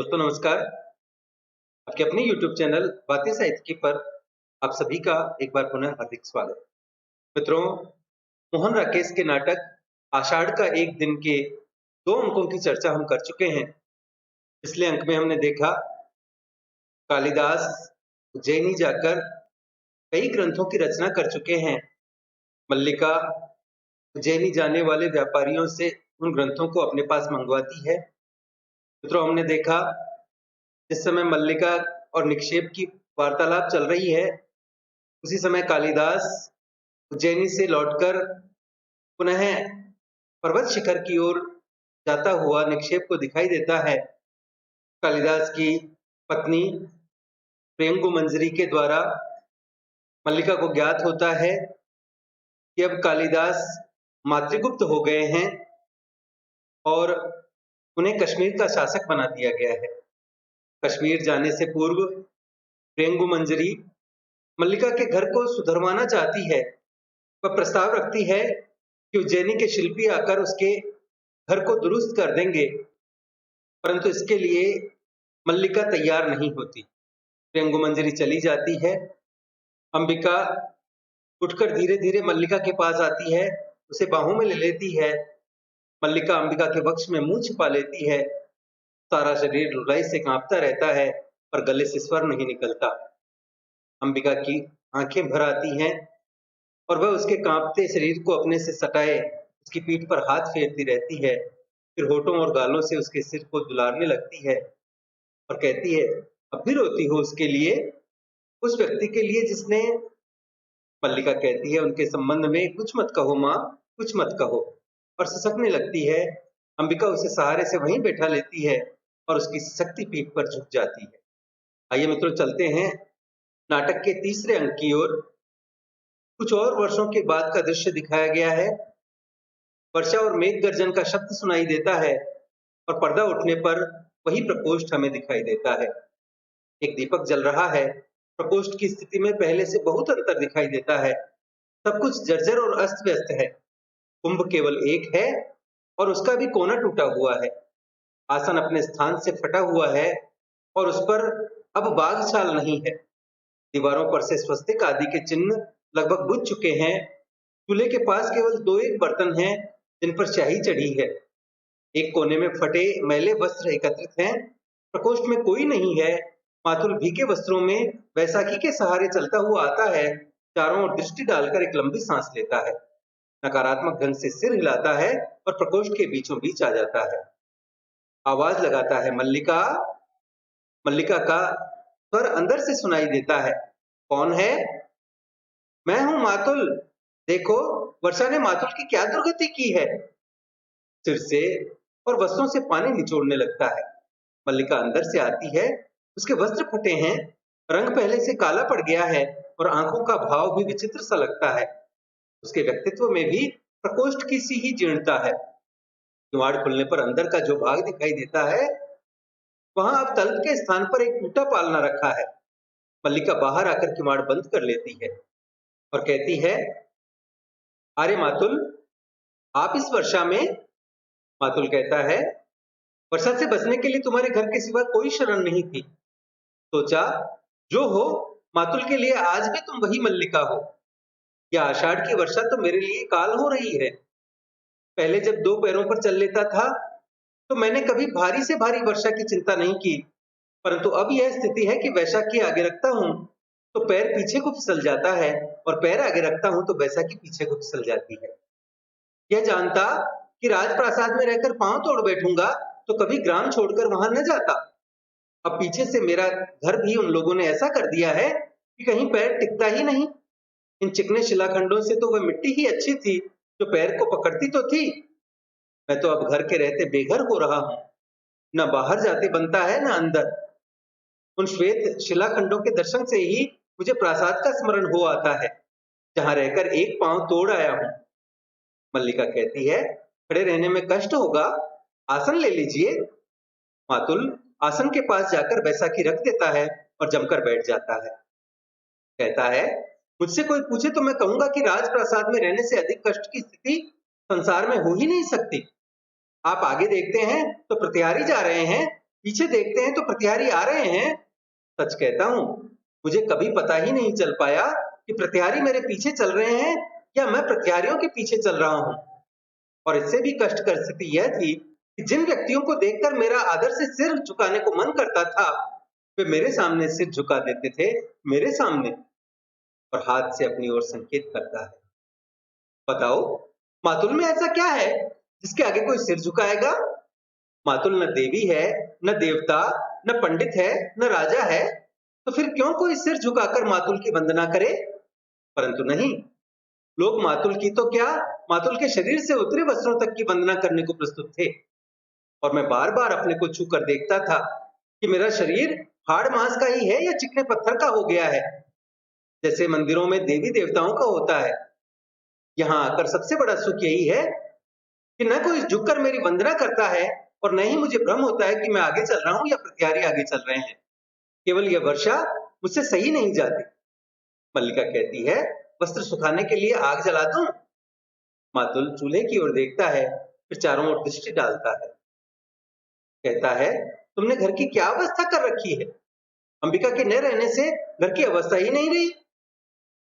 दोस्तों नमस्कार। आपके अपने YouTube चैनल बातें साहित्य पर आप सभी का एक बार पुनः हार्दिक स्वागत। मित्रों, मोहन राकेश के नाटक आषाढ़ का एक दिन के 2 अंकों की चर्चा हम कर चुके हैं। पिछले अंक में हमने देखा कालिदास उज्जैनी जाकर कई ग्रंथों की रचना कर चुके हैं। मल्लिका उज्जैनी जाने वाले व्यापारियों से उन ग्रंथों को अपने पास मंगवाती है। मित्रों, हमने देखा जिस समय मल्लिका और निक्षेप की वार्तालाप चल रही है, उसी समय कालिदास उज्जैनी से लौटकर पुनः पर्वत शिखर की ओर जाता हुआ निक्षेप को दिखाई देता है। कालिदास की पत्नी प्रेंगु मंजरी के द्वारा मल्लिका को ज्ञात होता है कि अब कालिदास मातृगुप्त हो गए हैं और उन्हें कश्मीर का शासक बना दिया गया है। कश्मीर जाने से पूर्व प्रेंगु मंजरी मल्लिका के घर को सुधरवाना चाहती है। वह प्रस्ताव रखती है कि उज्जैनी के शिल्पी आकर उसके घर को दुरुस्त कर देंगे, परंतु इसके लिए मल्लिका तैयार नहीं होती। प्रेंगु मंजरी चली जाती है। अंबिका उठकर धीरे धीरे मल्लिका के पास आती है, उसे बाहों में ले लेती है। मल्लिका अंबिका के वक्ष में मुंह छिपा लेती है। सारा शरीर रुलाई से कांपता रहता है और गले से स्वर नहीं निकलता। अंबिका की आंखें भर आती हैं और वह उसके कांपते शरीर को अपने से सटाए उसकी पीठ पर हाथ फेरती रहती है। फिर होठों और गालों से उसके सिर को दुलारने लगती है और कहती है, अब भी रोती हो उसके लिए, उस व्यक्ति के लिए जिसने। मल्लिका कहती है, उनके संबंध में कुछ मत कहो माँ, कुछ मत कहो, और सिसकने लगती है। अंबिका उसे सहारे से वहीं बैठा लेती है और उसकी सिसकती पीठ पर झुक जाती है। आइए मित्रों, चलते हैं नाटक के तीसरे अंक की ओर। कुछ और वर्षों के बाद का दृश्य दिखाया गया है। वर्षा और मेघ गर्जन का शब्द सुनाई देता है और पर्दा उठने पर वही प्रकोष्ठ हमें दिखाई देता है। एक दीपक जल रहा है। प्रकोष्ठ की स्थिति में पहले से बहुत अंतर दिखाई देता है। सब कुछ जर्जर और अस्त व्यस्त है। कुंभ केवल एक है और उसका भी कोना टूटा हुआ है। आसन अपने स्थान से फटा हुआ है और उस पर अब बाघ छाल नहीं है। दीवारों पर से स्वस्तिक आदि के चिन्ह लगभग बुझ चुके हैं। चूल्हे के पास केवल 2-1 बर्तन हैं जिन पर स्याही चढ़ी है। एक कोने में फटे मैले वस्त्र एकत्रित हैं। प्रकोष्ठ में कोई नहीं है। मातुल भीगे वस्त्रों में बैसाखी के सहारे चलता हुआ आता है। चारों ओर दृष्टि डालकर एक लंबी सांस लेता है। नकारात्मक ढंग से सिर हिलाता है और प्रकोष्ठ के बीचों बीच आ जाता है। आवाज लगाता है, मल्लिका। मल्लिका का स्वर अंदर से सुनाई देता है। कौन है? मैं हूं मातुल। देखो, वर्षा ने मातुल की क्या दुर्गति की है। सिर से और वस्त्रों से पानी निचोड़ने लगता है। मल्लिका अंदर से आती है। उसके वस्त्र फटे हैं, रंग पहले से काला पड़ गया है और आंखों का भाव भी विचित्र सा लगता है। उसके व्यक्तित्व में भी प्रकोष्ठ की सी ही जीर्णता है। किवाड़ खुलने पर अंदर का जो भाग दिखाई देता है, वहां अब तल्प के स्थान पर एक टूटा पालना रखा है। मल्लिका बाहर आकर किवाड़ बंद कर लेती है और कहती है, अरे मातुल, आप इस वर्षा में? मातुल कहता है, वर्षा से बचने के लिए तुम्हारे घर के सिवा कोई शरण नहीं थी। सोचा, जो हो, मातुल के लिए आज भी तुम वही मल्लिका हो। यह आषाढ़ की वर्षा तो मेरे लिए काल हो रही है। पहले जब 2 पैरों पर चल लेता था तो मैंने कभी भारी से भारी वर्षा की चिंता नहीं की, परंतु अब यह स्थिति है कि बैसाखी आगे रखता हूं तो पैर पीछे को फिसल जाता है और पैर आगे रखता हूं तो बैसाखी पीछे को फिसल जाती है। यह जानता कि राजप्रासाद में रहकर पांव तोड़ बैठूंगा तो कभी ग्राम छोड़कर वहां न जाता। अब पीछे से मेरा घर भी उन लोगों ने ऐसा कर दिया है कि कहीं पैर टिकता ही नहीं। इन चिकने शिलाखंडों से तो वह मिट्टी ही अच्छी थी जो पैर को पकड़ती तो थी। मैं तो अब घर के रहते बेघर हो रहा हूं। न बाहर जाते बनता है, न अंदर। उन श्वेत शिलाखंडों के दर्शन से ही मुझे प्रासाद का स्मरण हो आता है, जहां रहकर एक पांव तोड़ आया हूं। मल्लिका कहती है, खड़े रहने में कष्ट होगा, आसन ले लीजिए। मातुल आसन के पास जाकर बैसाखी रख देता है और जमकर बैठ जाता है। कहता है, मुझसे कोई पूछे तो मैं कहूंगा कि राजप्रासाद में रहने से अधिक कष्ट की स्थिति संसार में हो ही नहीं सकती। आप आगे देखते हैं तो प्रतिहारी जा रहे हैं पीछे देखते हैं तो प्रतिहारी आ रहे हैं। सच कहता हूँ, मुझे कभी पता ही नहीं चल पाया कि प्रतिहारी मेरे पीछे चल रहे हैं या मैं प्रतिहारियों के पीछे चल रहा हूँ। और इससे भी कष्टकर स्थिति यह थी कि जिन व्यक्तियों को देखकर मेरा आदर से सिर झुकाने को मन करता था, वे मेरे सामने सिर झुका देते थे, मेरे सामने, और हाथ से अपनी ओर संकेत करता है। बताओ, मातुल में ऐसा क्या है जिसके आगे कोई सिर झुकाएगा? मातुल न देवी है, न देवता, न पंडित है, न राजा है, तो फिर क्यों कोई सिर झुकाकर मातुल की वंदना करे? परंतु नहीं, लोग मातुल की तो क्या, मातुल के शरीर से उतरे वस्त्रों तक की वंदना करने को प्रस्तुत थे। और मैं बार बार अपने को छू कर देखता था कि मेरा शरीर हाड़ मांस का ही है या चिकने पत्थर का हो गया है, जैसे मंदिरों में देवी देवताओं का होता है। यहाँ आकर सबसे बड़ा सुख यही है कि न कोई झुककर मेरी वंदना करता है और न ही मुझे भ्रम होता है कि मैं आगे चल रहा हूँ या प्रतिहारी आगे चल रहे हैं। केवल यह वर्षा मुझसे सही नहीं जाती। मल्लिका कहती है, वस्त्र सुखाने के लिए आग जला दूं? मातुल चूल्हे की ओर देखता है, फिर चारों ओर दृष्टि डालता है। कहता है, तुमने घर की क्या अवस्था कर रखी है? अंबिका के न रहने से घर की अवस्था ही नहीं रही।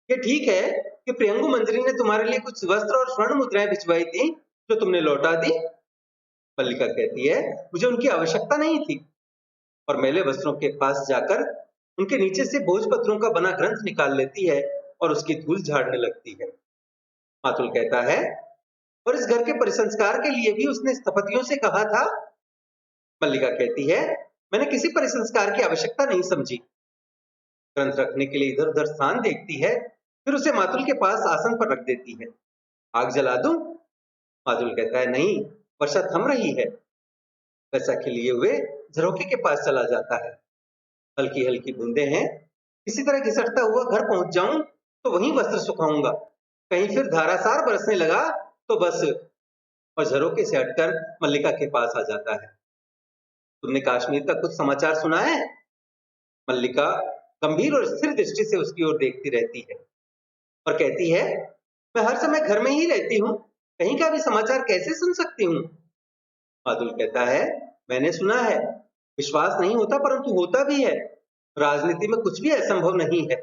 ये ठीक है कि प्रियंगु मंजरी ने तुम्हारे लिए कुछ वस्त्र और स्वर्ण मुद्राएं भिजवाई थी, जो तुमने लौटा दी। मल्लिका कहती है, मुझे उनकी आवश्यकता नहीं थी, और मैले वस्त्रों के पास जाकर उनके नीचे से भोजपत्रों का बना ग्रंथ निकाल लेती है और उसकी धूल झाड़ने लगती है। मातुल कहता है, और इस घर के परिसंस्कार के लिए भी उसने स्थपतियों से कहा था। मल्लिका कहती है, मैंने किसी परिसंस्कार की आवश्यकता नहीं समझी। ग्रंथ रखने के लिए इधर उधर स्थान देखती है, फिर उसे मातुल के पास आसन पर रख देती है। आग जला दूं? मातुल कहता है, नहीं, वर्षा थम रही है। वैसा खिलिए हुए झरोखे के पास चला जाता है। हल्की हल्की बूंदे हैं, किसी तरह घिसटता हुआ घर पहुंच जाऊं तो वहीं वस्त्र सुखाऊंगा। कहीं फिर धारासार बरसने लगा तो बस। और झरोके से हटकर मल्लिका के पास आ जाता है। तुमने कश्मीर का कुछ समाचार सुना है? मल्लिका गंभीर और स्थिर दृष्टि से उसकी ओर देखती रहती है और कहती है, मैं हर समय घर में ही रहती हूँ, कहीं का भी समाचार कैसे सुन सकती हूँ? मातुल कहता है, मैंने सुना है, विश्वास नहीं होता परंतु होता भी है। राजनीति में कुछ भी असंभव नहीं है।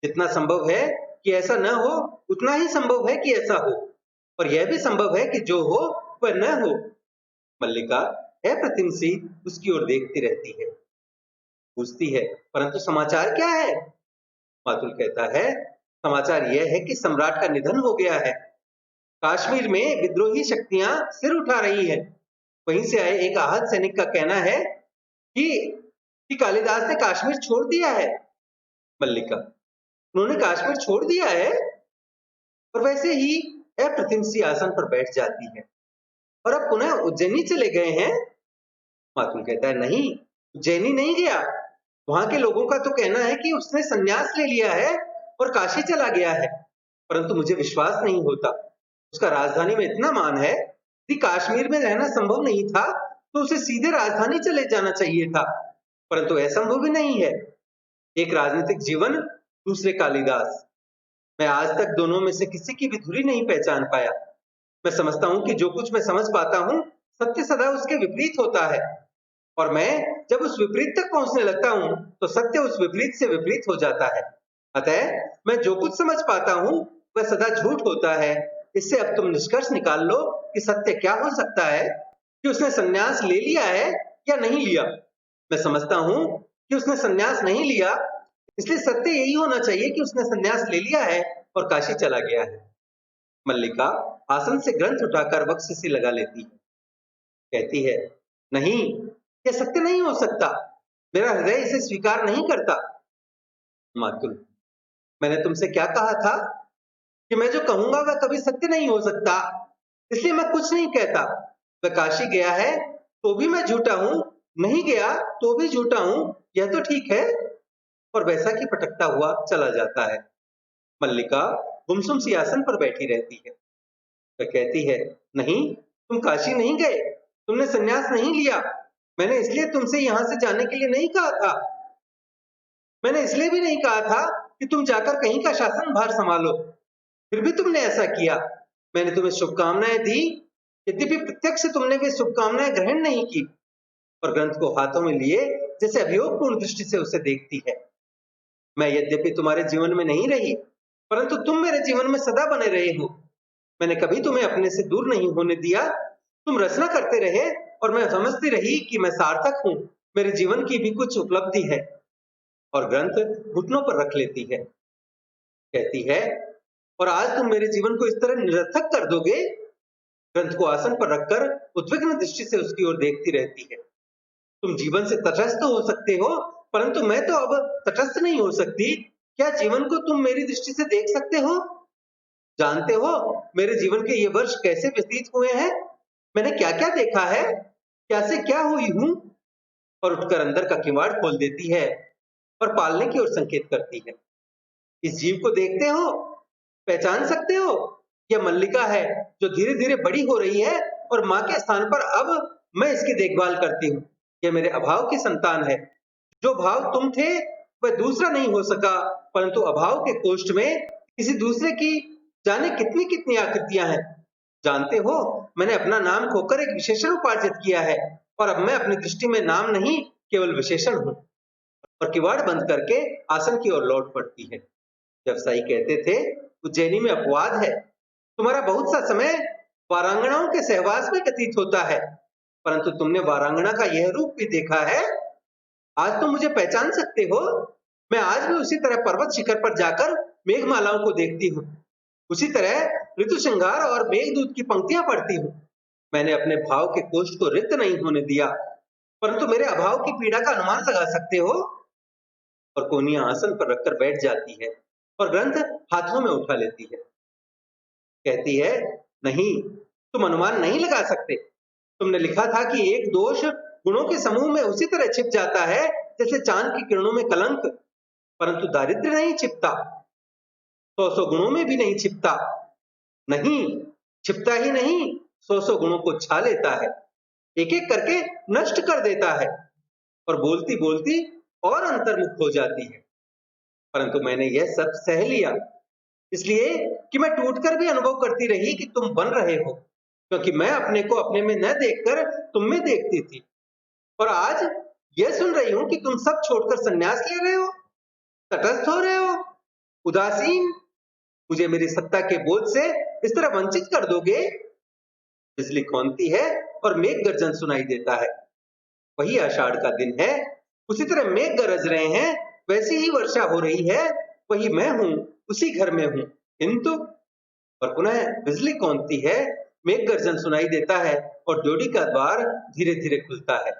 जितना संभव है कि ऐसा न हो, उतना ही संभव है कि ऐसा हो, और यह भी संभव है कि जो हो वह न हो। मल्लिका अप्रतिम सी उसकी ओर देखती रहती है, पूछती है, परंतु समाचार क्या है? मातुल कहता है, समाचार यह है कि सम्राट का निधन हो गया है। कश्मीर में विद्रोही शक्तियां सिर उठा रही है। वहीं से आए एक आहत सैनिक का कहना है कि, कालिदास ने कश्मीर छोड़ दिया है। मल्लिका, उन्होंने कश्मीर छोड़ दिया है? और वैसे ही अप्रतिम सी आसन पर बैठ जाती है। और अब पुनः उज्जैनी चले गए हैं? मातुल कहता है, नहीं, उज्जैनी नहीं गया। वहां के लोगों का तो कहना है कि उसने संन्यास ले लिया है और काशी चला गया है, परंतु मुझे विश्वास नहीं होता। उसका राजधानी में इतना मान है कि कश्मीर में रहना संभव नहीं था, तो उसे सीधे राजधानी चले जाना चाहिए था, परंतु असंभव भी नहीं है। एक राजनीतिक जीवन, दूसरे कालिदास। मैं आज तक दोनों में से किसी की भी धुरी नहीं पहचान पाया। मैं समझता हूँ कि जो कुछ मैं समझ पाता हूँ, सत्य सदा उसके विपरीत होता है, और मैं जब उस विपरीत तक पहुंचने लगता हूँ तो सत्य उस विपरीत से विपरीत हो जाता है। अतः मैं जो कुछ समझ पाता हूँ वह सदा झूठ होता है। इससे अब तुम निष्कर्ष निकाल लो कि सत्य क्या हो सकता है, कि उसने संन्यास ले लिया है या नहीं लिया। मैं समझता हूँ कि उसने संन्यास नहीं लिया, इसलिए सत्य यही होना चाहिए कि उसने संन्यास ले लिया है और काशी चला गया है। मल्लिका आसन से ग्रंथ उठाकर वक्ष से लगा लेती है। कहती है, नहीं, यह सत्य नहीं हो सकता। मेरा हृदय इसे स्वीकार नहीं करता। मातुल, मैंने तुमसे क्या कहा था कि मैं जो कहूंगा वह कभी सत्य नहीं हो सकता, इसलिए मैं कुछ नहीं कहता। वह काशी गया है तो भी मैं झूठा हूं, नहीं गया तो भी झूठा हूं, यह तो ठीक है। और वैसा कि पटकता हुआ चला जाता है। मल्लिका गुमसुम सी आसन पर बैठी रहती है। वह कहती है, नहीं, तुम काशी नहीं गए, तुमने संन्यास नहीं लिया। मैंने इसलिए तुमसे यहां से जाने के लिए नहीं कहा था। मैंने इसलिए भी नहीं कहा था कि तुम जाकर कहीं का शासन भार संभालो, फिर भी तुमने ऐसा किया। मैंने तुम्हें शुभकामनाएं दी, यद्यपि प्रत्यक्ष तुमने वे शुभकामनाएं ग्रहण नहीं की। और ग्रंथ को हाथों में लिए जैसे अभियोगपूर्ण दृष्टि से उसे देखती है। मैं यद्यपि तुम्हारे जीवन में नहीं रही, परंतु तुम मेरे जीवन में सदा बने रहे हो। मैंने कभी तुम्हें अपने से दूर नहीं होने दिया। तुम रचना करते रहे और मैं समझती रही कि मैं सार्थक हूँ, मेरे जीवन की भी कुछ उपलब्धि है। और ग्रंथ घुटनों पर रख लेती है, कहती है, और आज तुम मेरे जीवन को इस तरह निरर्थक कर दोगे। ग्रंथ को आसन पर रखकर उद्विग्न दृष्टि से उसकी ओर देखती रहती है। तुम जीवन से तटस्थ हो सकते हो, परंतु मैं तो अब तटस्थ नहीं हो सकती। क्या जीवन को तुम मेरी दृष्टि से देख सकते हो? जानते हो मेरे जीवन के ये वर्ष कैसे व्यतीत हुए हैं? मैंने क्या क्या देखा है, क्या से क्या हुई हूँ। और उठकर अंदर का किवाड़ खोल देती है और पालने की ओर संकेत करती है। इस जीव को देखते हो, पहचान सकते हो? यह मल्लिका है जो धीरे धीरे बड़ी हो रही है और माँ के स्थान पर अब मैं इसकी देखभाल करती हूँ। यह मेरे अभाव की संतान है। जो भाव तुम थे वह दूसरा नहीं हो सका, परंतु अभाव के कोष्ठ में किसी दूसरे की जाने कितनी कितनी आकृतियां हैं। जानते हो मैंने अपना नाम खोकर एक विशेषण उपार्जित किया है, और अब मैं अपनी दृष्टि में नाम नहीं केवल विशेषण हूँ। और किवाड़ बंद करके आसन की ओर लौट पड़ती है। व्यवसायी कहते थे, उज्जैनी में अपवाद है। तुम्हारा बहुत सा समय वारांगनाओं के सहवास में व्यतीत होता है, परंतु तुमने वारांगना का यह रूप भी देखा है। आज तुम मुझे पहचान सकते हो। मैं आज भी उसी तरह पर्वत शिखर पर जाकर मेघमालाओं को देखती हूँ, उसी तरह ऋतु श्रृंगार और मेघदूत की पंक्तियां पढ़ती हूँ। मैंने अपने भाव के कोष्ठ को रिक्त नहीं होने दिया, परंतु मेरे अभाव की पीड़ा का अनुमान लगा सकते हो। और कोनिया आसन पर रखकर बैठ जाती है और ग्रंथ हाथों में उठा लेती है। कहती है, नहीं, तुम अनुमान नहीं लगा सकते। तुमने लिखा था कि एक दोष गुणों के समूह में उसी तरह छिप जाता है जैसे चांद की किरणों में कलंक, परंतु दारिद्र्य नहीं छिपता। 100 गुणों में भी नहीं छिपता। नहीं, छिपता ही नहीं, 100 गुणों को छा लेता है, एक एक करके नष्ट कर देता है, और बोलती बोलती और अंतर्मुख हो जाती है। परंतु मैंने यह सब सह लिया, इसलिए कि मैं टूटकर भी अनुभव करती रही कि तुम बन रहे हो, क्योंकि मैं अपने को अपने में न देखकर तुम में देखती थी। और आज यह सुन रही हूं कि तुम सब छोड़कर संन्यास ले रहे हो, तटस्थ हो रहे हो, उदासीन। मुझे मेरी सत्ता के बोझ से इस तरह वंचित कर दोगे। बिजली खौंती है और मेघ गर्जन सुनाई देता है। वही आषाढ़ का दिन है, उसी तरह मेघ गरज रहे हैं, वैसी ही वर्षा हो रही है। वही मैं हूँ, उसी घर में हूँ, किंतु। और पुनः बिजली कौंती है, मेघ गर्जन सुनाई देता है और ड्योढ़ी का द्वार धीरे धीरे खुलता है।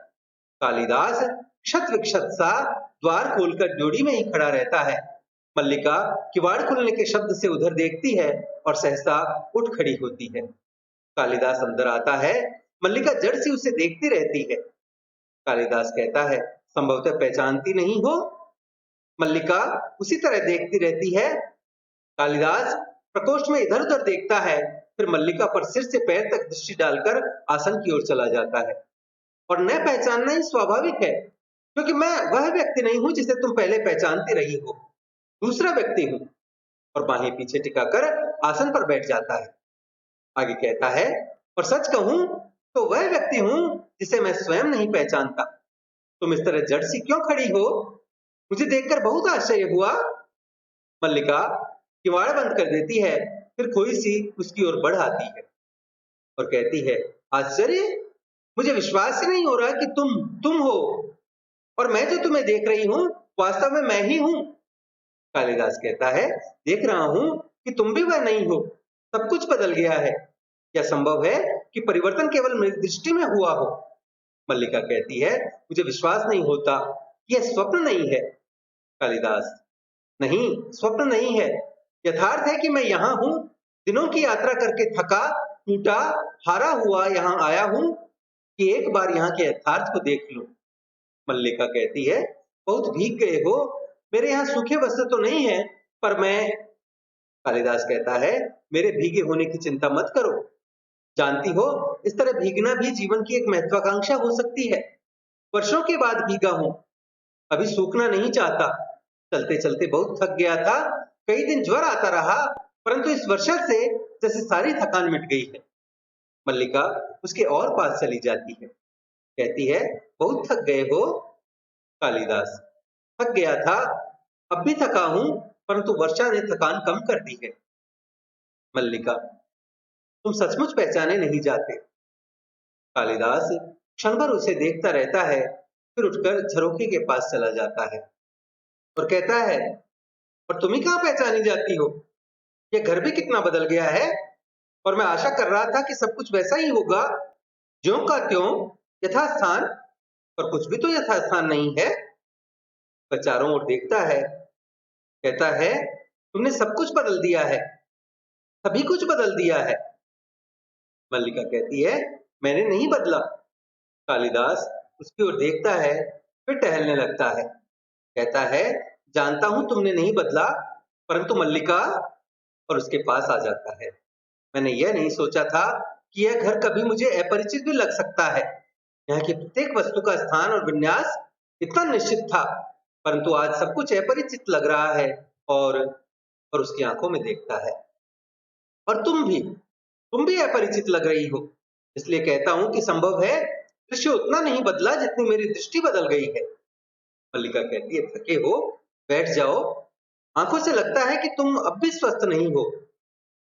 कालिदास क्षत विक्षत सा द्वार खोलकर ड्योढ़ी में ही खड़ा रहता है। मल्लिका किवाड़ खुलने के शब्द से उधर देखती है और सहसा उठ खड़ी होती है। कालिदास अंदर आता है, मल्लिका जड़ से उसे देखती रहती है। कालिदास कहता है, संभवतः पहचानती नहीं हो? मल्लिका उसी तरह देखती रहती है। कालिदास प्रकोष्ठ में इधर उधर देखता है, फिर मल्लिका पर सिर से पैर तक दृष्टि डालकर आसन की ओर चला जाता है। और न पहचानना ही स्वाभाविक है, क्योंकि मैं वह व्यक्ति नहीं हूं जिसे तुम पहले पहचानती रही हो, दूसरा व्यक्ति हूं। और बाहें पीछे टिकाकर आसन पर बैठ जाता है। आगे कहता है, और सच कहूं तो वह व्यक्ति हूं जिसे मैं स्वयं नहीं पहचानता। तुम इस तरह जड़ सी क्यों खड़ी हो? मुझे देखकर बहुत आश्चर्य हुआ। मल्लिका किवाड़ बंद कर देती है, फिर खोई सी उसकी ओर बढ़ आती है और कहती है, आश्चर्य? मुझे विश्वास ही नहीं हो रहा कि तुम हो, और मैं जो तुम्हें देख रही हूं वास्तव में मैं ही हूं। कालिदास कहता है, देख रहा हूं कि तुम भी वह नहीं हो, सब कुछ बदल गया है। क्या संभव है कि परिवर्तन केवल मेरी दृष्टि में हुआ हो? मल्लिका कहती है, मुझे विश्वास नहीं होता, यह स्वप्न नहीं है। कालिदास, नहीं, स्वप्न नहीं है, यथार्थ है कि मैं यहाँ हूँ, दिनों की यात्रा करके थका टूटा हारा हुआ यहाँ आया हूँ कि एक बार यहाँ के यथार्थ को देख लूं। मल्लिका कहती है, बहुत भीग गए हो, मेरे यहाँ सूखे वस्त्र तो नहीं है, पर मैं। कालिदास कहता है, मेरे भीगे होने की चिंता मत करो। जानती हो, इस तरह भीगना भी जीवन की एक महत्वाकांक्षा हो सकती है। वर्षों के बाद भीगा हूं, अभी सूखना नहीं चाहता। चलते चलते बहुत थक गया था, कई दिन ज्वर आता रहा, परंतु इस वर्षा से जैसे सारी थकान मिट गई है। मल्लिका उसके और पास चली जाती है। कहती है, बहुत थक गए हो? कालिदास, थक गया था, अब भी थका हूं, परंतु वर्षा ने थकान कम कर दी है। मल्लिका, तुम सचमुच पहचाने नहीं जाते। कालिदास क्षण भर उसे देखता रहता है, फिर उठकर झरोखे के पास चला जाता है और कहता है, और तुम ही कहाँ पहचानी जाती हो? यह घर भी कितना बदल गया है, और मैं आशा कर रहा था कि सब कुछ वैसा ही होगा, ज्यों का त्यों, यथास्थान, पर कुछ भी तो यथास्थान नहीं है। वह चारों ओर देखता है, कहता है, तुमने सब कुछ बदल दिया है, सभी कुछ बदल दिया है। मल्लिका कहती है, मैंने नहीं बदला। कालिदास उसकी ओर देखता है, फिर टहलने लगता है, कहता है, जानता हूं तुमने नहीं बदला, परंतु मल्लिका, और उसके पास आ जाता है। मैंने यह नहीं सोचा था कि यह घर कभी मुझे अपरिचित भी लग सकता है। यहाँ की प्रत्येक वस्तु का स्थान और विन्यास इतना निश्चित था, परंतु आज सब कुछ अपरिचित लग रहा है। और उसकी आंखों में देखता है, और तुम भी अपरिचित लग रही हो, इसलिए कहता हूं कि संभव है दृश्य उतना नहीं बदला जितनी मेरी दृष्टि बदल गई है। मल्लिका कहती है, थके हो, बैठ जाओ, आंखों से लगता है कि तुम अब भी स्वस्थ नहीं हो।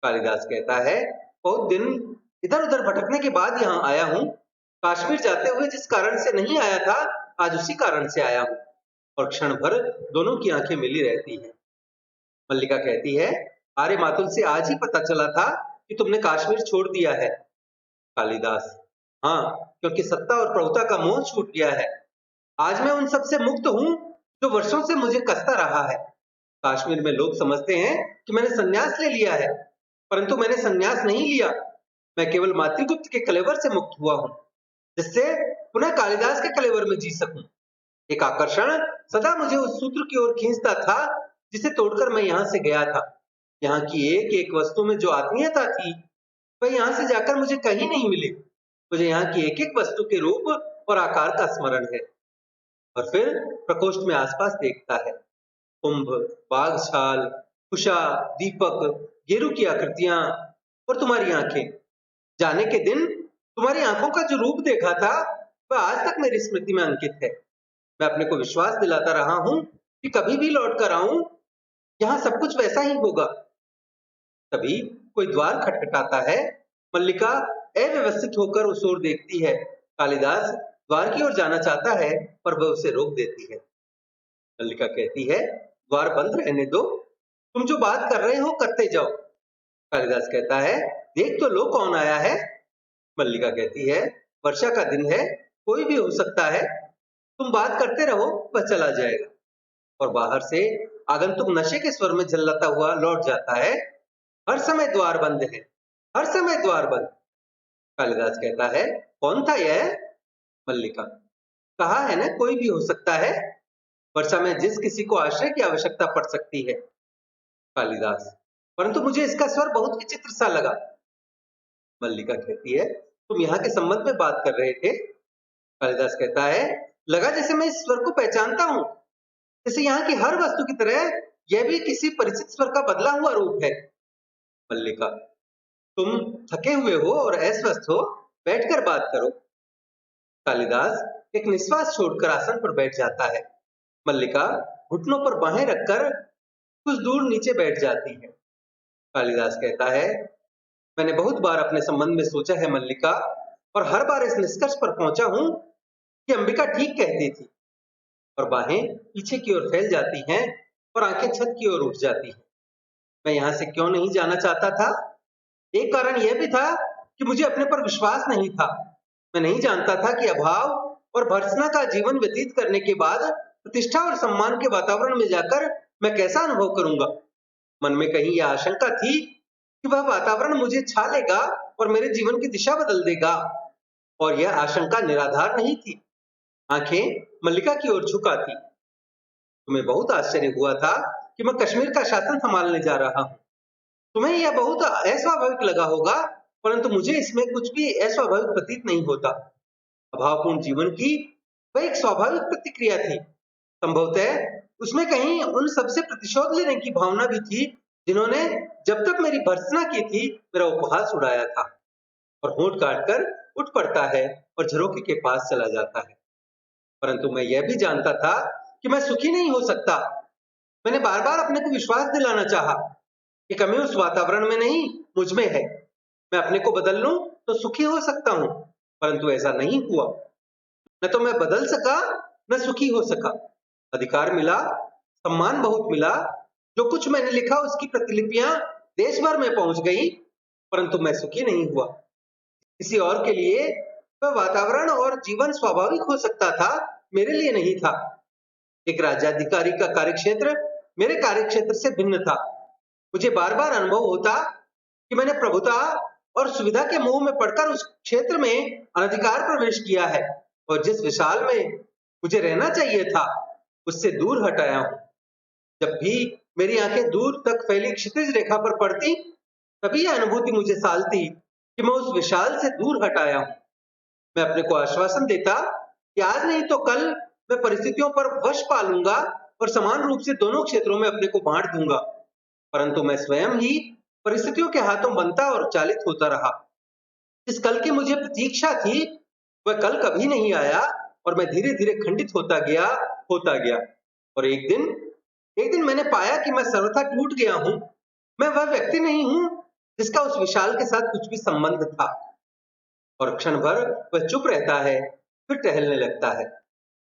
कालिदास कहता है, बहुत दिन इधर उधर भटकने के बाद यहाँ आया हूँ। काश्मीर जाते हुए जिस कारण से नहीं आया था, आज उसी कारण से आया हूँ। और क्षण भर दोनों की आंखें मिली रहती हैं। मल्लिका कहती है, आर्य मातुल से आज ही पता चला था कि तुमने काश्मीर छोड़ दिया है। कालिदास, हाँ, क्योंकि सत्ता और प्रभुता का मोह छूट गया है। आज मैं उन सब से मुक्त हूँ जो वर्षों से मुझे कसता रहा है। काश्मीर में लोग समझते हैं कि मैंने संन्यास ले लिया है, परंतु मैंने संन्यास नहीं लिया। मैं केवल मातृगुप्त के कलेवर से मुक्त हुआ हूँ, जिससे पुनः कालिदास के कलेवर में जी सकूं। एक आकर्षण सदा मुझे उस सूत्र की ओर खींचता था, जिसे तोड़कर मैं यहाँ से गया था। यहाँ की एक एक वस्तु में जो आत्मीयता थी, वह यहाँ से जाकर मुझे कहीं नहीं मिली। मुझे यहाँ की एक एक वस्तु के रूप और आकार का स्मरण है। और फिर प्रकोष्ठ में आसपास देखता है, कुंभ, बाघछाल, कुशा, दीपक, गेरू की आकृतियां, और तुम्हारी आंखें। जाने के दिन तुम्हारी आंखों का जो रूप देखा था, वह आज तक मेरी स्मृति में अंकित है। मैं अपने को विश्वास दिलाता रहा हूं कि कभी भी लौट कर आऊं, यहाँ सब कुछ वैसा ही होगा। तभी कोई द्वार खटखटाता है। मल्लिका अव्यवस्थित होकर उस ओर देखती है। कालिदास द्वार की ओर जाना चाहता है, पर वह उसे रोक देती है। मल्लिका कहती है, द्वार बंद रहने दो, तुम जो बात कर रहे हो करते जाओ। कालिदास कहता है, देख तो लो कौन आया है। मल्लिका कहती है, वर्षा का दिन है, कोई भी हो सकता है, तुम बात करते रहो, वह चला जाएगा। और बाहर से आगंतुक नशे के स्वर में झल्लाता हुआ लौट जाता है, हर समय द्वार बंद है, हर समय द्वार बंद। कालिदास कहता है, कौन था यह? मल्लिका, कहा है ना, कोई भी हो सकता है। वर्षा में जिस किसी को आश्रय की आवश्यकता पड़ सकती है। कालिदास, परंतु मुझे इसका स्वर बहुत विचित्र सा लगा। मल्लिका कहती है, तुम यहाँ के संबंध में बात कर रहे थे? कालिदास कहता है, लगा जैसे मैं इस स्वर को पहचानता हूँ, जैसे यहाँ की हर वस्तु की तरह यह भी किसी परिचित स्वर का बदला हुआ रूप है। मल्लिका, तुम थके हुए हो और अस्वस्थ हो, बैठकर बात करो। कालिदास एक निश्वास छोड़कर आसन पर बैठ जाता है। मल्लिका घुटनों पर बाहें रखकर कुछ दूर नीचे बैठ जाती है। कालिदास कहता है, मैंने बहुत बार अपने संबंध में सोचा है मल्लिका, और हर बार इस निष्कर्ष पर पहुंचा हूं कि अंबिका ठीक कहती थी। और बाहें पीछे की ओर फैल जाती हैं और आंखें छत की ओर उठ जाती हैं। मैं यहाँ से क्यों नहीं जाना चाहता था? एक कारण यह भी था कि मुझे अपने पर विश्वास नहीं था। मैं नहीं जानता था कि अभाव और भर्त्सना का जीवन व्यतीत करने के बाद प्रतिष्ठा और सम्मान के वातावरण में जाकर मैं कैसा अनुभव करूंगा। मन में कहीं यह आशंका थी कि वह वातावरण मुझे छा लेगा और मेरे जीवन की दिशा बदल देगा, और यह आशंका निराधार नहीं थी। आंखें मल्लिका की ओर झुका थी। तुम्हें बहुत आश्चर्य हुआ था कि मैं कश्मीर का शासन संभालने जा रहा हूँ। तुम्हें यह बहुत अस्वाभाविक लगा होगा, परंतु मुझे इसमें कुछ भी अस्वाभाविक प्रतीत नहीं होता। अभावपूर्ण जीवन की वह एक स्वाभाविक प्रतिक्रिया थी। संभवतः उसमें कहीं उन सबसे प्रतिशोध लेने की भावना भी थी, जिन्होंने जब तक मेरी भर्त्सना की थी, मेरा उपहास उड़ाया था। और होंठ काटकर उठ पड़ता है और झरोखे के पास चला जाता है। परंतु मैं यह भी जानता था कि मैं सुखी नहीं हो सकता। मैंने बार बार अपने को विश्वास दिलाना चाहा कि कमी उस वातावरण में नहीं, मुझ में है। मैं अपने को बदल लूं तो सुखी हो सकता हूं, परंतु ऐसा नहीं हुआ। न तो मैं बदल सका, न सुखी हो सका। अधिकार मिला, सम्मान बहुत मिला, जो कुछ मैंने लिखा उसकी प्रतिलिपियां देश भर में पहुंच गई, परंतु मैं सुखी नहीं हुआ। किसी और के लिए वह वातावरण और जीवन स्वाभाविक हो सकता था, मेरे लिए नहीं था। एक राज्याधिकारी का कार्यक्षेत्र मेरे कार्यक्षेत्र से भिन्न था। मुझे बार बार अनुभव होता कि मैंने प्रभुता और सुविधा के मोह में पड़कर उस क्षेत्र में अनधिकार प्रवेश किया है और जिस विशाल में मुझे रहना चाहिए था उससे दूर हट आया हूं। जब भी मेरी आंखें दूर तक फैली क्षितिज रेखा पर पड़ती, तभी यह अनुभूति मुझे सालती कि मैं उस विशाल से दूर हट आया हूं। मैं अपने को आश्वासन देता कि आज नहीं तो कल मैं परिस्थितियों पर वश पा लूंगा और समान रूप से दोनों क्षेत्रों में अपने को बांट दूंगा, परंतु मैं स्वयं ही परिस्थितियों के हाथों बनता और चालित होता रहा। जिस कल की मुझे प्रतीक्षा थी वह कल कभी नहीं आया और मैं धीरे धीरे खंडित होता गया। और एक दिन मैंने पाया कि मैं सर्वथा टूट गया हूं। मैं वह व्यक्ति नहीं हूं जिसका उस विशाल के साथ कुछ भी संबंध था। और क्षण भर वह चुप रहता है, फिर टहलने लगता है।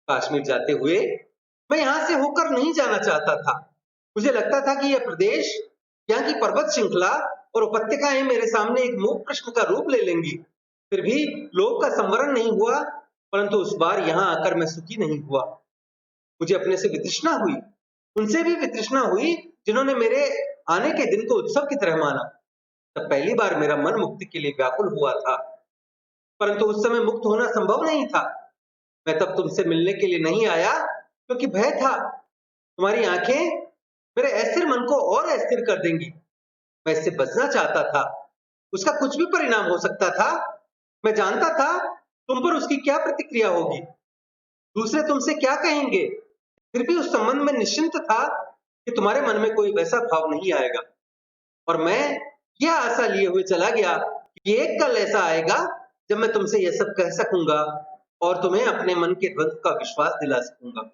कश्मीर जाते हुए मैं यहाँ से होकर नहीं जाना चाहता था। मुझे लगता था कि यह प्रदेश, यहाँ की पर्वत श्रृंखला और उपत्यकाएं मेरे सामने एक मूक प्रश्न का रूप ले लेंगी। फिर भी लोभ का संवरण नहीं हुआ, परंतु उस बार यहाँ आकर मैं सुखी नहीं हुआ। मुझे अपने से वितृष्णा हुई, उनसे भी वितृष्णा हुई जिन्होंने मेरे आने के दिन को उत्सव की तरह माना। तब पहली बार मेरा मन मुक्ति के लिए व्याकुल हुआ था, परंतु उस समय मुक्त होना संभव नहीं था। मैं तब तुमसे मिलने के लिए नहीं आया क्योंकि भय था। तुम्हारी आंखें मेरे अस्थिर मन को और अस्थिर कर देंगी। मैं इससे बचना चाहता था। उसका कुछ भी परिणाम हो सकता था। मैं जानता था तुम पर उसकी क्या प्रतिक्रिया होगी, दूसरे तुमसे क्या कहेंगे। फिर भी उस संबंध में निश्चिंत था कि तुम्हारे मन में कोई वैसा भाव नहीं आएगा। और मैं यह आशा लिए हुए चला गया कि एक कल ऐसा आएगा जब मैं तुमसे यह सब कह सकूंगा और तुम्हें अपने मन के द्वंद्व का विश्वास दिला सकूंगा।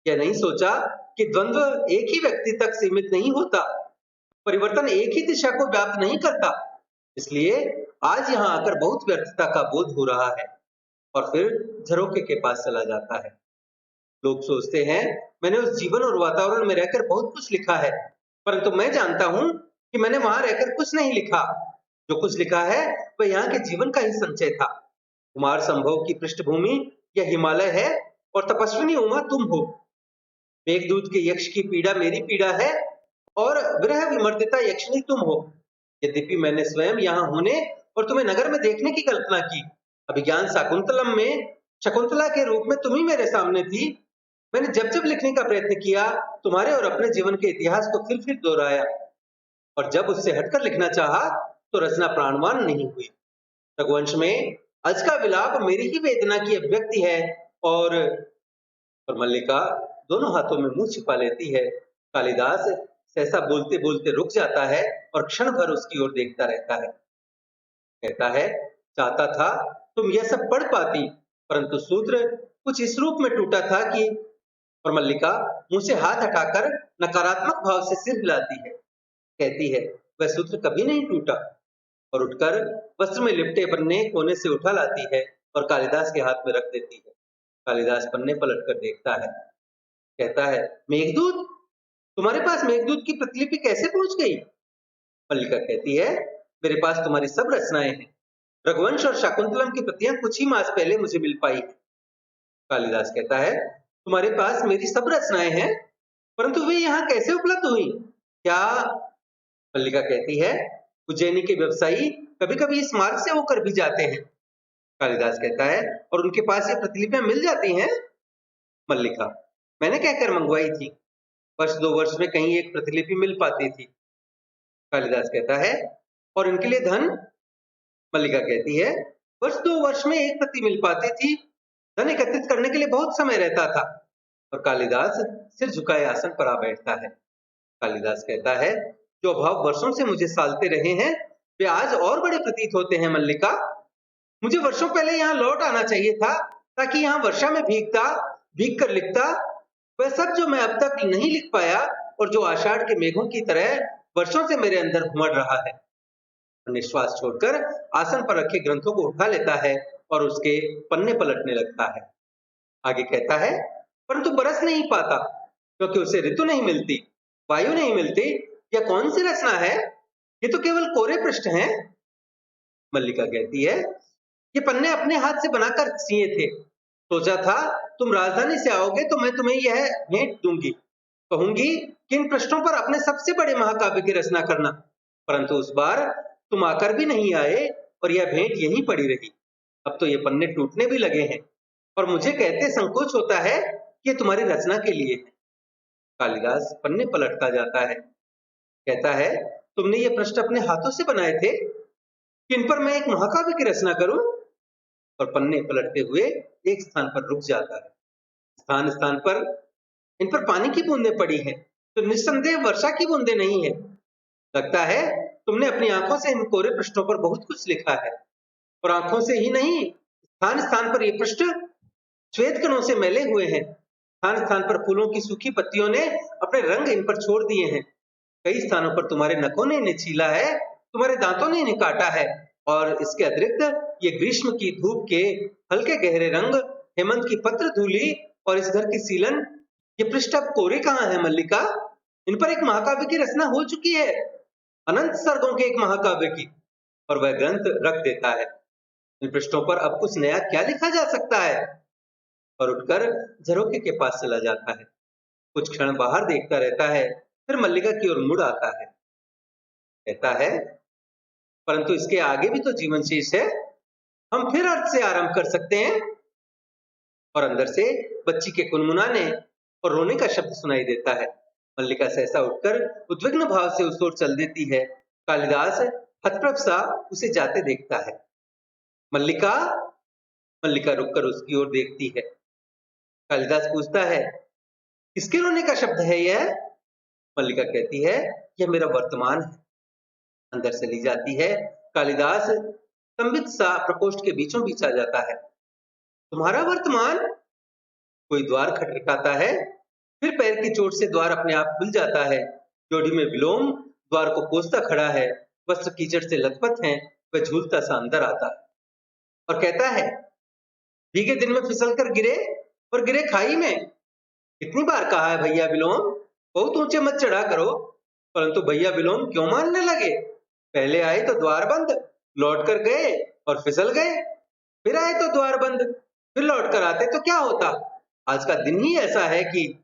यह नहीं सोचा कि द्वंद्व एक ही व्यक्ति तक सीमित नहीं होता, परिवर्तन एक ही दिशा को व्याप्त नहीं करता। इसलिए आज यहाँ आकर बहुत व्यर्थता का बोध हो रहा है। और फिर झरोखे के पास चला जाता है। लोग सोचते हैं मैंने उस जीवन और वातावरण में रहकर बहुत कुछ लिखा है, परंतु मैं जानता हूं कि मैंने वहां रहकर कुछ नहीं लिखा। जो कुछ लिखा है वह यहाँ के जीवन का ही संचय था। कुमार संभव की पृष्ठभूमि यह हिमालय है और तपस्विनी उमा तुम हो। मेघदूत के यक्ष की पीड़ा मेरी पीड़ा है और विरह विमर्दिता यक्षिणी तुम हो। यद्यपि मैंने स्वयं यहाँ होने और तुम्हें नगर में देखने की कल्पना की। अभिज्ञान शाकुंतलम में शकुंतला के रूप में तुम ही मेरे सामने थी। मैंने जब जब लिखने का प्रयत्न किया तुम्हारे और अपने जीवन के इतिहास को फिर दोहराया, और जब उससे हटकर लिखना चाहा तो रचना प्राणवान नहीं हुई। रघुवंश में अज का विलाप मेरी ही वेदना की अभिव्यक्ति है। और मल्लिका दोनों हाथों में मुंह छिपा लेती है। कालिदास सहसा बोलते बोलते रुक जाता है और क्षण भर उसकी ओर देखता रहता है। कहता है, चाहता था तुम यह सब पढ़ पाती, परंतु सूत्र कुछ इस रूप में टूटा था कि। और मल्लिका मुंह से हाथ हटाकर नकारात्मक भाव से सिर हिलाती है। कहती है, वह सूत्र कभी नहीं टूटा। और उठकर वस्त्र में लिपटे पन्ने कोने से उठा लाती है और कालिदास के हाथ में रख देती है। कालिदास पन्ने पलट कर देखता है। कहता है, मेघदूत, तुम्हारे पास मेघदूत की प्रतिलिपि कैसे पहुंच गई? मल्लिका कहती है, मेरे पास तुम्हारी सब रचनाएं हैं। रघुवंश और शाकुंतलम की प्रतियां कुछ ही मास पहले मुझे मिल पाई है। कालिदास कहता है, तुम्हारे पास मेरी सब रचनाएं हैं, परंतु वे यहाँ कैसे उपलब्ध हुई? क्या? मल्लिका कहती है, उज्जैनी के व्यवसायी कभी कभी इस मार्ग से होकर भी जाते हैं। कालिदास कहता है, और उनके पास ये प्रतिलिपियां मिल जाती हैं? मल्लिका, मैंने कहकर मंगवाई थी। वर्ष 2 वर्ष में कहीं एक प्रतिलिपि मिल पाती थी। कालिदास कहता है, और इनके लिए धन? मल्लिका कहती है, वर्ष 2 वर्ष में एक प्रति मिल पाती थी। धन एकत्रित करने के लिए बहुत समय रहता था। और कालिदास सिर झुकाए आसन पर आ बैठता है। कालिदास कहता है, जो अभाव वर्षों से मुझे सालते रहे हैं वे आज और बड़े प्रतीत होते हैं मल्लिका। मुझे वर्षों पहले यहाँ लौट आना चाहिए था, ताकि यहाँ वर्षा में भीग कर लिखता वह सब जो मैं अब तक नहीं लिख पाया, और जो आषाढ़ के मेघों की तरह वर्षों से मेरे अंदर घुमड़ रहा है। निश्वास छोड़कर आसन पर रखे ग्रंथों को उठा लेता है और उसके पन्ने पलटने लगता है। आगे कहता है, परंतु बरस नहीं पाता, क्योंकि उसे ऋतु नहीं मिलती, वायु नहीं मिलती। यह कौन सी रचना है? ये तो केवल कोरे पृष्ठ हैं। मल्लिका कहती है, ये पन्ने अपने हाथ से बनाकर सिए थे। सोचा था तुम राजधानी से आओगे तो मैं तुम्हें यह भेंट दूंगी, कहूंगी कि इन पृष्ठों पर अपने सबसे बड़े महाकाव्य की रचना करना। परंतु उस बार तुम आकर भी नहीं आए और यह भेंट यहीं पड़ी रही। अब तो ये पन्ने टूटने भी लगे हैं और मुझे कहते संकोच होता है कि ये तुम्हारी रचना के लिए है। कालिदास पन्ने पलटता जाता है, कहता है, तुमने ये पृष्ठ अपने हाथों से बनाए थे कि इन पर मैं एक महाकाव्य की रचना करूं? और पन्ने पलटते हुए एक स्थान पर रुक जाता है। स्थान स्थान पर इन पर पानी की बूंदें पड़ी हैं, तो निस्संदेह वर्षा की बूंदें नहीं है। लगता है तुमने अपनी आंखों से इन कोरे पृष्ठों पर बहुत कुछ लिखा है, और आंखों से ही नहीं, स्थान स्थान पर ये पृष्ठ श्वेत कणों से मैले हुए हैं। स्थान स्थान पर फूलों की सूखी पत्तियों ने अपने रंग इन पर छोड़ दिए हैं। कई स्थानों पर तुम्हारे नखों ने इन्हें छीला है, तुम्हारे दांतों ने इन्हें काटा है। और इसके अतिरिक्त ये ग्रीष्म की धूप के हल्के गहरे रंग, हेमंत की पत्र धूलि और इस घर की सीलन, ये पृष्ठ अब कोरे कहाँ है मल्लिका? इन पर एक महाकाव्य की रचना हो चुकी है, अनंत सर्गों के एक महाकाव्य की। और वह ग्रंथ रख देता है। इन पृष्ठों पर अब कुछ नया क्या लिखा जा सकता है? और उठकर झरोखे के पास चला जाता है। कुछ क्षण बाहर देखता रहता है, फिर मल्लिका की ओर मुड़ आता है। कहता है, परंतु इसके आगे भी तो जीवन शेष है, हम फिर अर्थ से आरंभ कर सकते हैं। और अंदर से बच्ची के कुनमुनाने और रोने का शब्द सुनाई देता है। मल्लिका सहसा उठकर उद्विग्न भाव से उस ओर चल देती है। कालिदास हतप्रभ सा उसे जाते देखता है। मल्लिका, मल्लिका रुककर उसकी ओर देखती है। कालिदास पूछता है, किसके रोने का शब्द है यह? मल्लिका कहती है, यह मेरा वर्तमान है। अंदर चली जाती है। कालिदास स्तंभित सा प्रकोष्ठ के बीचों बीच आ जाता है। तुम्हारा वर्तमान? कोई द्वार खटखटाता है, फिर पैर की चोट से द्वार अपने आप खुल जाता है। जोड़ी में विलोम द्वार को कोसता खड़ा है, वस्त्र कीचड़ से लथपथ हैं, वह झूलता सा अंदर आता है और कहता है, भीगे दिन में फिसल कर गिरे और गिरे खाई में। कितनी बार कहा है भैया विलोम, बहुत ऊंचे मत चढ़ा करो, परंतु भैया विलोम क्यों मानने लगे? पहले आए तो द्वार बंद, लौट कर गए और फिसल गए, फिर आए तो द्वार बंद, फिर लौट कर आते तो क्या होता? आज का दिन ही ऐसा है कि।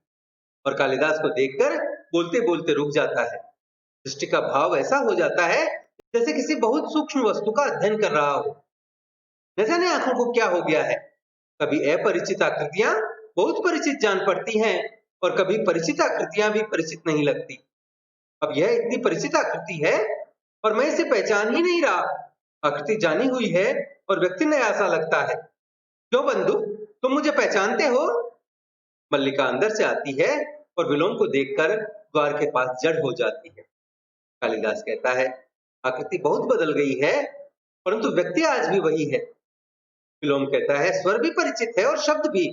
और कालिदास को देखकर बोलते बोलते रुक जाता है। दृष्टि का भाव ऐसा हो जाता है जैसे किसी बहुत सूक्ष्म वस्तु का अध्ययन कर रहा हो। न जाने आंखों को क्या हो गया है, कभी अपरिचित आकृतियां बहुत परिचित जान पड़ती हैं और कभी परिचित आकृतियां भी परिचित नहीं लगती। अब यह इतनी परिचित आकृति है और मैं इसे पहचान ही नहीं रहा। आकृति जानी हुई है और व्यक्ति नया सा लगता है। क्यों बंधु, तुम मुझे पहचानते हो? मल्लिका अंदर से आती है और विलोम को देखकर द्वार के पास जड़ हो जाती है। कालिदास कहता है, आकृति बहुत बदल गई है, परंतु व्यक्ति आज भी वही है। विलोम कहता है, स्वर भी परिचित है और शब्द भी।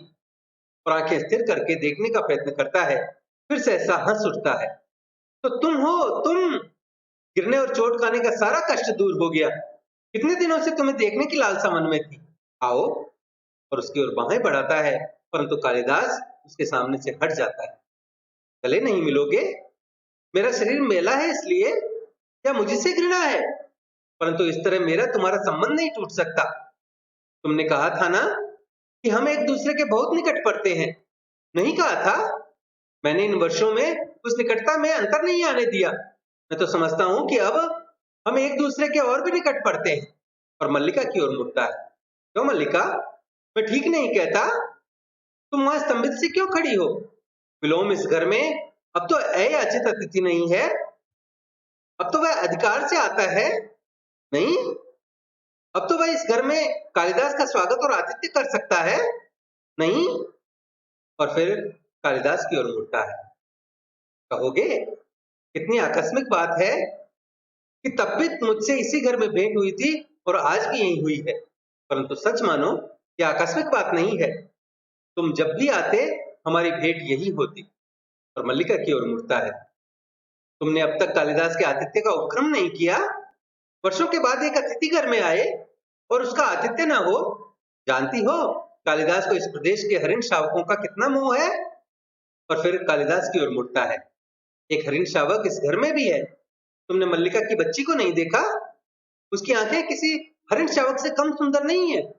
और आंखें स्थिर करके देखने का प्रयत्न करता है, फिर सहसा हंस उठता है। तो तुम हो, तुम! गिरने और चोट खाने का सारा कष्ट दूर हो गया। कितने दिनों से तुम्हें देखने की लालसा मन में थी। आओ। और उसकी ओर बाहें बढ़ाता है, परंतु कालिदास उसके सामने से हट जाता है। गले नहीं मिलोगे? मेरा शरीर मेला है इसलिए, या मुझसे घृणा है? परंतु इस तरह मेरा तुम्हारा संबंध नहीं टूट सकता। तुमने कहा था ना कि हम एक दूसरे के बहुत निकट पड़ते हैं। नहीं कहा था? मैंने इन वर्षों में उस निकटता में अंतर नहीं आने दिया। मैं तो समझता हूं कि अब हम एक दूसरे के और भी निकट पड़ते हैं। और मल्लिका की ओर मुड़ता है। क्यों मल्लिका, मैं ठीक नहीं कहता? तुम वहां स्तंभित से क्यों खड़ी हो? विलोम इस घर में अब तो अयाचित अतिथि नहीं है, अब तो वह अधिकार से आता है। नहीं, अब तो वह इस घर में कालिदास का स्वागत और आतिथ्य कर सकता है। नहीं। और फिर कालिदास की ओर मुड़ता है। कहोगे, कितनी आकस्मिक बात है कि तब भी मुझसे इसी घर में भेंट हुई थी और आज भी यही हुई है, परंतु सच मानो ये आकस्मिक बात नहीं है। तुम जब भी आते हमारी भेंट यही होती। और मल्लिका की ओर मुड़ता है। तुमने अब तक कालिदास के आतिथ्य का उपक्रम नहीं किया। वर्षों के बाद एक अतिथि घर में आए और उसका आतिथ्य ना हो। जानती हो कालिदास को इस प्रदेश के हरिण शावकों का कितना मोह है। और फिर कालिदास की ओर मुड़ता है। एक हरिण शावक इस घर में भी है। तुमने मल्लिका की बच्ची को नहीं देखा। उसकी आंखें किसी हरिण शावक से कम सुंदर नहीं है।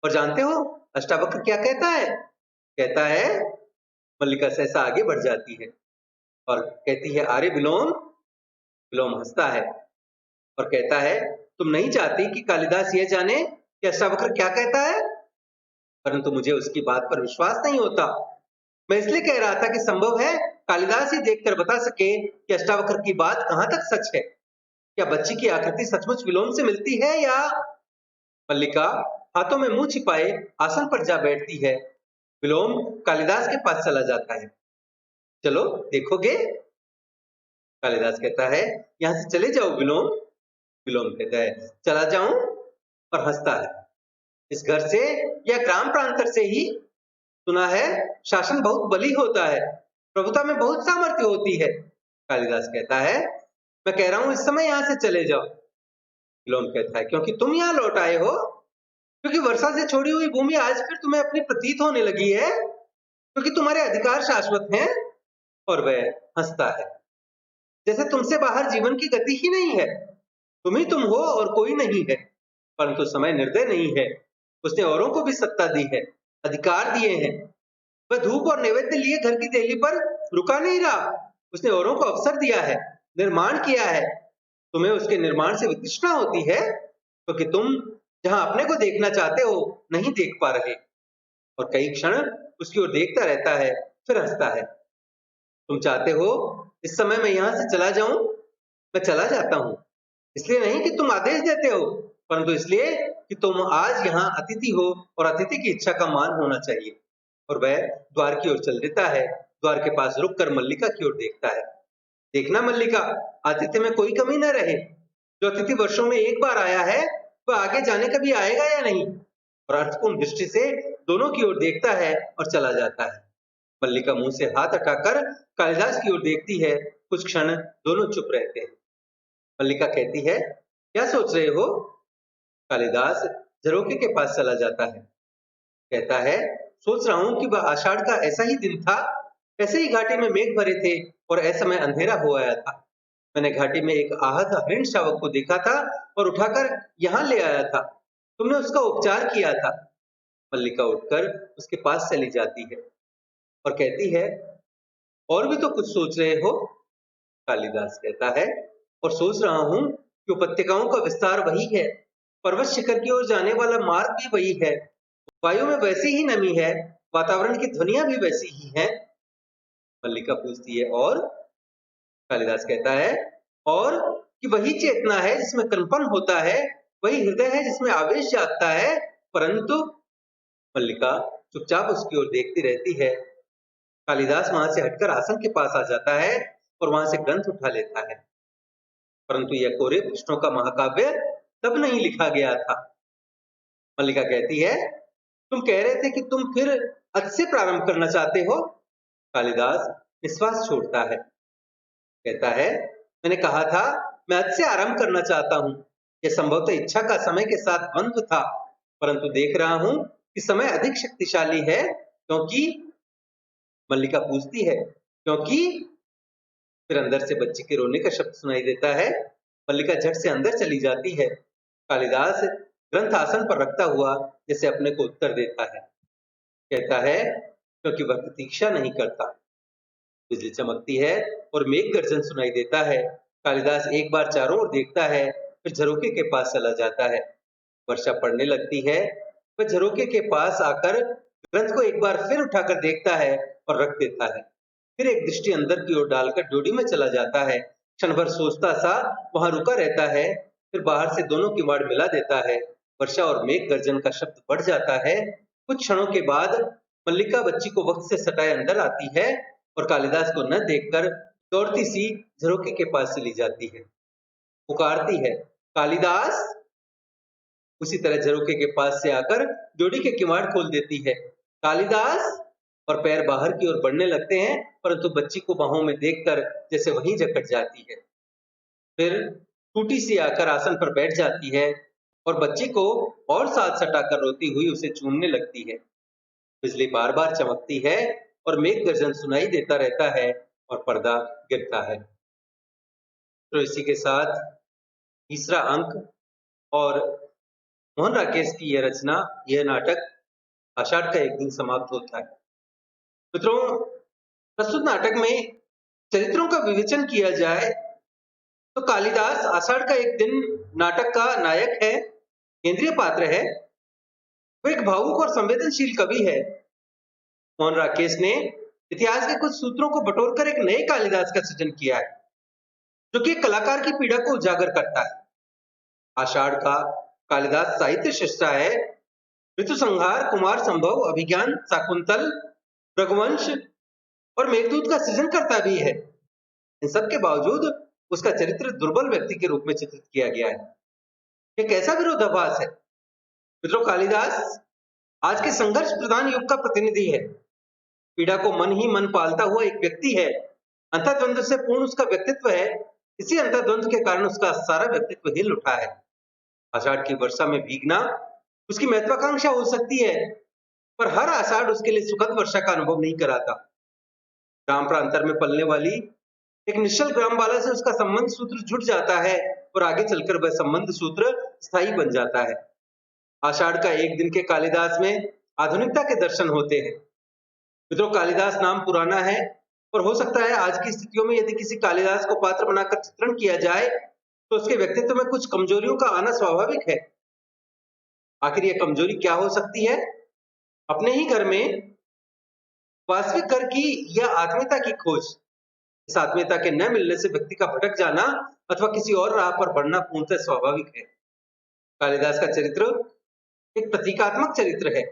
और जानते हो अष्टावक्र क्या कहता है? कहता है, मल्लिका सहसा आगे बढ़ जाती है और कहती है, अरे विलोम। विलोम हंसता है और कहता है, तुम नहीं चाहती कि कालिदास यह जाने कि अष्टावक्र क्या कहता है। परंतु मुझे उसकी बात पर विश्वास नहीं होता। मैं इसलिए कह रहा था कि संभव है कालिदास ही देखकर बता सके कि अष्टावक्र की बात कहां तक सच है। क्या बच्ची की आकृति सचमुच विलोम से मिलती है या? मल्लिका हाथों में मुंह छिपाए आसन पर जा बैठती है। विलोम कालिदास के पास चला जाता है। चलो देखोगे? कालिदास कहता है, यहां से चले जाओ विलोम। विलोम कहता है, चला जाऊं? और हंसता है। इस घर से या ग्राम प्रांतर से ही सुना है शासन बहुत बली होता है, प्रभुता में बहुत सामर्थ्य होती है। कालिदास कहता है, मैं कह रहा हूं इस समय यहां से चले जाओ। विलोम कहता है, क्योंकि तुम यहां लौट आए हो, क्योंकि वर्षा से छोड़ी हुई भूमि आज फिर तुम्हें अपनी प्रतीत होने लगी है, क्योंकि तुम्हारे अधिकार शाश्वत हैं। और वह हंसता है, जैसे तुमसे बाहर जीवन की गति ही नहीं है। तुम ही तुम हो और कोई नहीं है। परंतु समय निर्दय नहीं है। उसने औरों को भी सत्ता दी है, अधिकार दिए हैं। वह धूप और नैवेद्य लिए घर की देहली पर रुका नहीं रहा। उसने औरों को अवसर दिया है, निर्माण किया है। तुम्हें उसके निर्माण से वितृष्णा होती है, क्योंकि तुम जहां अपने को देखना चाहते हो नहीं देख पा रहे। और कई क्षण उसकी ओर देखता रहता है, फिर हंसता है। तुम चाहते हो इस समय मैं यहां से चला जाऊं? मैं चला जाता हूं। इसलिए नहीं कि तुम आदेश देते हो, परंतु इसलिए कि तुम आज यहाँ अतिथि हो और अतिथि की इच्छा का मान होना चाहिए। और वह द्वार की ओर चल देता है। द्वार के पास रुककर मल्लिका की ओर देखता है। देखना मल्लिका, आतिथ्य में कोई कमी न रहे। जो अतिथि वर्षों में एक बार आया है वह आगे जाने कभी आएगा या नहीं। और अर्थपूर्ण दृष्टि से दोनों की ओर देखता है और चला जाता है। मल्लिका मुंह से हाथ हटाकर कालिदास की ओर देखती है। कुछ क्षण दोनों चुप रहते हैं। मल्लिका कहती है, क्या सोच रहे हो? कालिदास झरोखे के पास चला जाता है। कहता है, सोच रहा हूं कि वह आषाढ़ का ऐसा ही दिन था। ऐसे ही घाटी में मेघ भरे थे और असमय अंधेरा हो आया था। मैंने घाटी में एक आहत हरिण शावक को देखा था और उठाकर यहाँ ले आया था। तुमने उसका उपचार किया था। मल्लिका उठकर उसके पास चली जाती है और कहती है, और भी तो कुछ सोच रहे हो? कालिदास कहता है, और सोच रहा हूं कि उपत्यकाओं का विस्तार वही है, पर्वत शिखर की ओर जाने वाला मार्ग भी वही है, वायु में वैसी ही नमी है, वातावरण की ध्वनियां भी वैसी ही हैं। मल्लिका पूछती है, और? कालिदास कहता है, और कि वही चेतना है जिसमें कंपन होता है, वही हृदय है जिसमें आवेश जागता है। परंतु मल्लिका चुपचाप उसकी ओर देखती रहती है। कालिदास वहां से हटकर आसन के पास आ जाता है और वहां से ग्रंथ उठा लेता है। परंतु यह कोरे पृष्ठों का महाकाव्य तब नहीं लिखा गया था। मल्लिका कहती है, तुम कह रहे थे कि तुम फिर अच से प्रारंभ करना चाहते हो। कालिदास निश्वास छोड़ता है। कहता है, मैंने कहा था मैं अच से आरंभ करना चाहता हूं। यह संभवतः इच्छा का समय के साथ द्वंद्व था, परंतु देख रहा हूं कि समय अधिक शक्तिशाली है। क्योंकि? मल्लिका पूछती है, क्योंकि? फिर अंदर से बच्ची के रोने का शब्द सुनाई देता है। मल्लिका झट से अंदर चली जाती है। कालिदास ग्रंथ आसन पर रखता हुआ जैसे अपने को उत्तर देता है। कहता है, क्योंकि वह प्रतीक्षा नहीं करता। बिजली चमकती है और मेघ गर्जन सुनाई देता है। कालिदास एक बार चारों ओर देखता है, फिर झरोखे के पास चला जाता है। वर्षा पड़ने लगती है। वह झरोखे के पास आकर ग्रंथ को एक बार फिर उठाकर देखता है और रख देता है। फिर एक दृष्टि अंदर की ओर डालकर ड्योढ़ी में चला जाता है। क्षण भर सोचता सा वहां रुका रहता है, फिर बाहर से दोनों किवाड़ मिला देता है। वर्षा और मेघ गर्जन का शब्द बढ़ जाता है। कुछ क्षणों के बाद मल्लिका बच्ची को वक्त से सटाए अंदर आती है और कालिदास को न देखकर दौड़ती सी झरोखे के पास चली जाती है। पुकारती है, कालिदास। उसी तरह झरोखे के पास से आकर जोड़ी के किवाड़ खोल देती है, कालिदास। और पैर बाहर की ओर बढ़ने लगते हैं, परंतु बच्ची को बाहों में देखकर जैसे वहीं जकड़ जाती है। फिर टूटी सी आकर आसन पर बैठ जाती है और बच्ची को और साथ सटाकर रोती हुई उसे चूमने लगती है। बिजली बार बार चमकती है और मेघ गर्जन सुनाई देता रहता है और पर्दा गिरता है। तो इसी के साथ तीसरा अंक और मोहन राकेश की यह रचना, यह नाटक आषाढ़ का एक दिन समाप्त होता है। मित्रों, प्रस्तुत नाटक में चरित्रों का विवेचन किया जाए तो कालिदास आषाढ़ का एक दिन नाटक का नायक है, केंद्रीय पात्र है। वो एक भावुक और संवेदनशील कवि है। मोहन राकेश ने इतिहास के कुछ सूत्रों को बटोरकर एक नए कालिदास का सृजन किया है, जो कि एक कलाकार की पीड़ा को उजागर करता है। आषाढ़ का कालिदास साहित्य सृष्टा है। ऋतु संहार, कुमार संभव, अभिज्ञान, शाकुंतल, रघुवंश और मेघदूत का सृजन करता भी है। इन सब के बावजूद उसका चरित्र दुर्बल व्यक्ति के रूप में चित्रित किया गया है। ये कैसा विरोधाभास है? मित्रों, कालिदास आज के संघर्ष प्रधान युग का प्रतिनिधि है। पीड़ा को मन ही मन पालता हुआ एक व्यक्ति है। अंतर्द्वंद से पूर्ण उसका व्यक्तित्व है। इसी अंतर्द्वंद के कारण उसका सारा व्यक्तित्व हिल उठा है। आषाढ़ की वर्षा में भीगना उसकी महत्वाकांक्षा हो सकती है, पर हर आषाढ़ उसके लिए सुखद वर्षा का अनुभव नहीं कराता। ग्राम प्रांतर में पलने वाली एक निश्चल ग्राम बाला से उसका संबंध सूत्र जुट जाता है और आगे चलकर वह संबंध सूत्र स्थायी बन जाता है। आषाढ़ का एक दिन के कालिदास में आधुनिकता के दर्शन होते हैं। मित्रों, कालिदास नाम पुराना है और हो सकता है आज की स्थितियों में यदि किसी कालिदास को पात्र बनाकर चित्रण किया जाए तो उसके व्यक्तित्व में कुछ कमजोरियों का आना स्वाभाविक है। आखिर यह कमजोरी क्या हो सकती है? अपने ही घर में वास्तविक घर की या आत्मीयता की खोज। इस आत्मीयता के न मिलने से व्यक्ति का भटक जाना अथवा किसी और राह पर बढ़ना पूर्णतः स्वाभाविक है। कालिदास का चरित्र एक प्रतीकात्मक चरित्र है।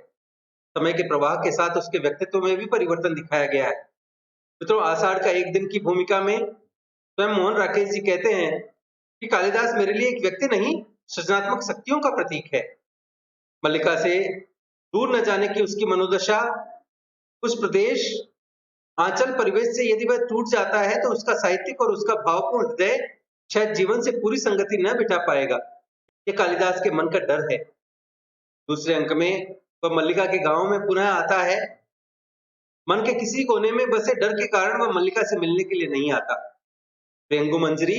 समय के प्रवाह के साथ उसके व्यक्तित्व में भी परिवर्तन दिखाया गया है। मित्रों, आषाढ़ का एक दिन की भूमिका में स्वयं मोहन राकेश जी कहते हैं कि कालिदास मेरे लिए एक व्यक्ति नहीं, सृजनात्मक शक्तियों का प्रतीक है। मल्लिका से दूर न जाने की उसकी मनोदशा, उस प्रदेश आंचल परिवेश से यदि वह टूट जाता है तो उसका साहित्यिक और उसका भावपूर्ण हृदय शायद जीवन से पूरी संगति न बिठा पाएगा। ये कालिदास के मन का डर है। दूसरे अंक में वह मल्लिका के गांव में पुनः आता है। मन के किसी कोने में बसे डर के कारण वह मल्लिका से मिलने के लिए नहीं आता। रेंगू मंजरी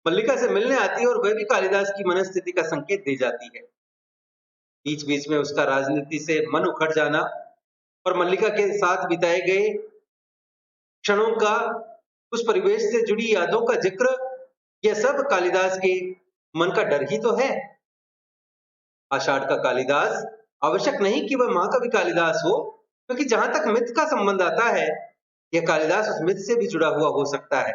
मल्लिका से मिलने आती है और वह भी कालिदास की मनस्थिति का संकेत दे जाती है। बीच बीच में उसका राजनीति से मन उखड़ जाना और मल्लिका के साथ बिताए गए क्षणों का, उस परिवेश से जुड़ी यादों का जिक्र, यह सब कालिदास के मन का डर ही तो है। आषाढ़ का कालिदास आवश्यक नहीं कि वह महाकवि कालिदास हो, क्योंकि जहां तक मिथ का संबंध आता है, यह कालिदास उस मिथ से भी जुड़ा हुआ हो सकता है।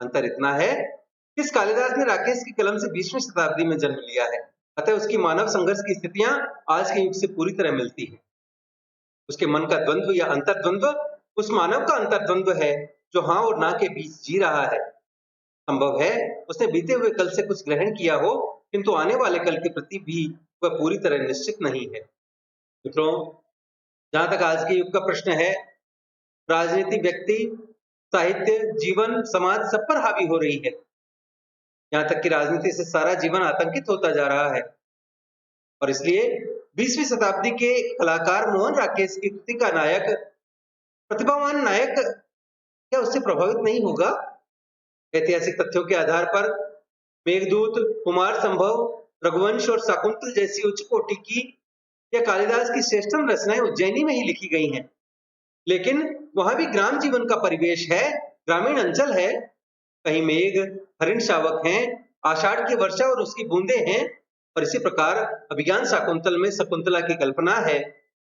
अंतर इतना है कि इस कालिदास ने राकेश की कलम से 20वीं शताब्दी में जन्म लिया है, अतः उसकी मानव संघर्ष की स्थितियां आज के युग से पूरी तरह मिलती है। उसके मन का द्वंद्व या अंतर्द्वंद्व उस मानव का अंतर्द्वंद्व है जो हाँ और ना के बीच जी रहा है। संभव है उसने बीते हुए कल से कुछ ग्रहण किया हो, किंतु आने वाले कल के प्रति भी वह पूरी तरह निश्चित नहीं है। मित्रों, जहां तक आज के युग का प्रश्न है, राजनीति, व्यक्ति, साहित्य, जीवन, समाज सब पर हावी हो रही है। यहाँ तक कि राजनीति से सारा जीवन आतंकित होता जा रहा है और इसलिए 20वीं शताब्दी के कलाकार मोहन राकेश की कृति का नायक, प्रतिभावान नायक, क्या उससे प्रभावित नहीं होगा? ऐतिहासिक तथ्यों के आधार पर मेघदूत, कुमार संभव, रघुवंश और शाकुंतल जैसी उच्च कोटि की या कालिदास की श्रेष्ठतम रचनाएं उज्जैनी में ही लिखी गई हैं, लेकिन वहां भी ग्राम जीवन का परिवेश है, ग्रामीण अंचल है। कहीं मेघ, हरिण शावक हैं, आषाढ़ की वर्षा और उसकी बूंदें हैं, और इसी प्रकार अभिज्ञान शाकुंतल में शकुंतला की कल्पना है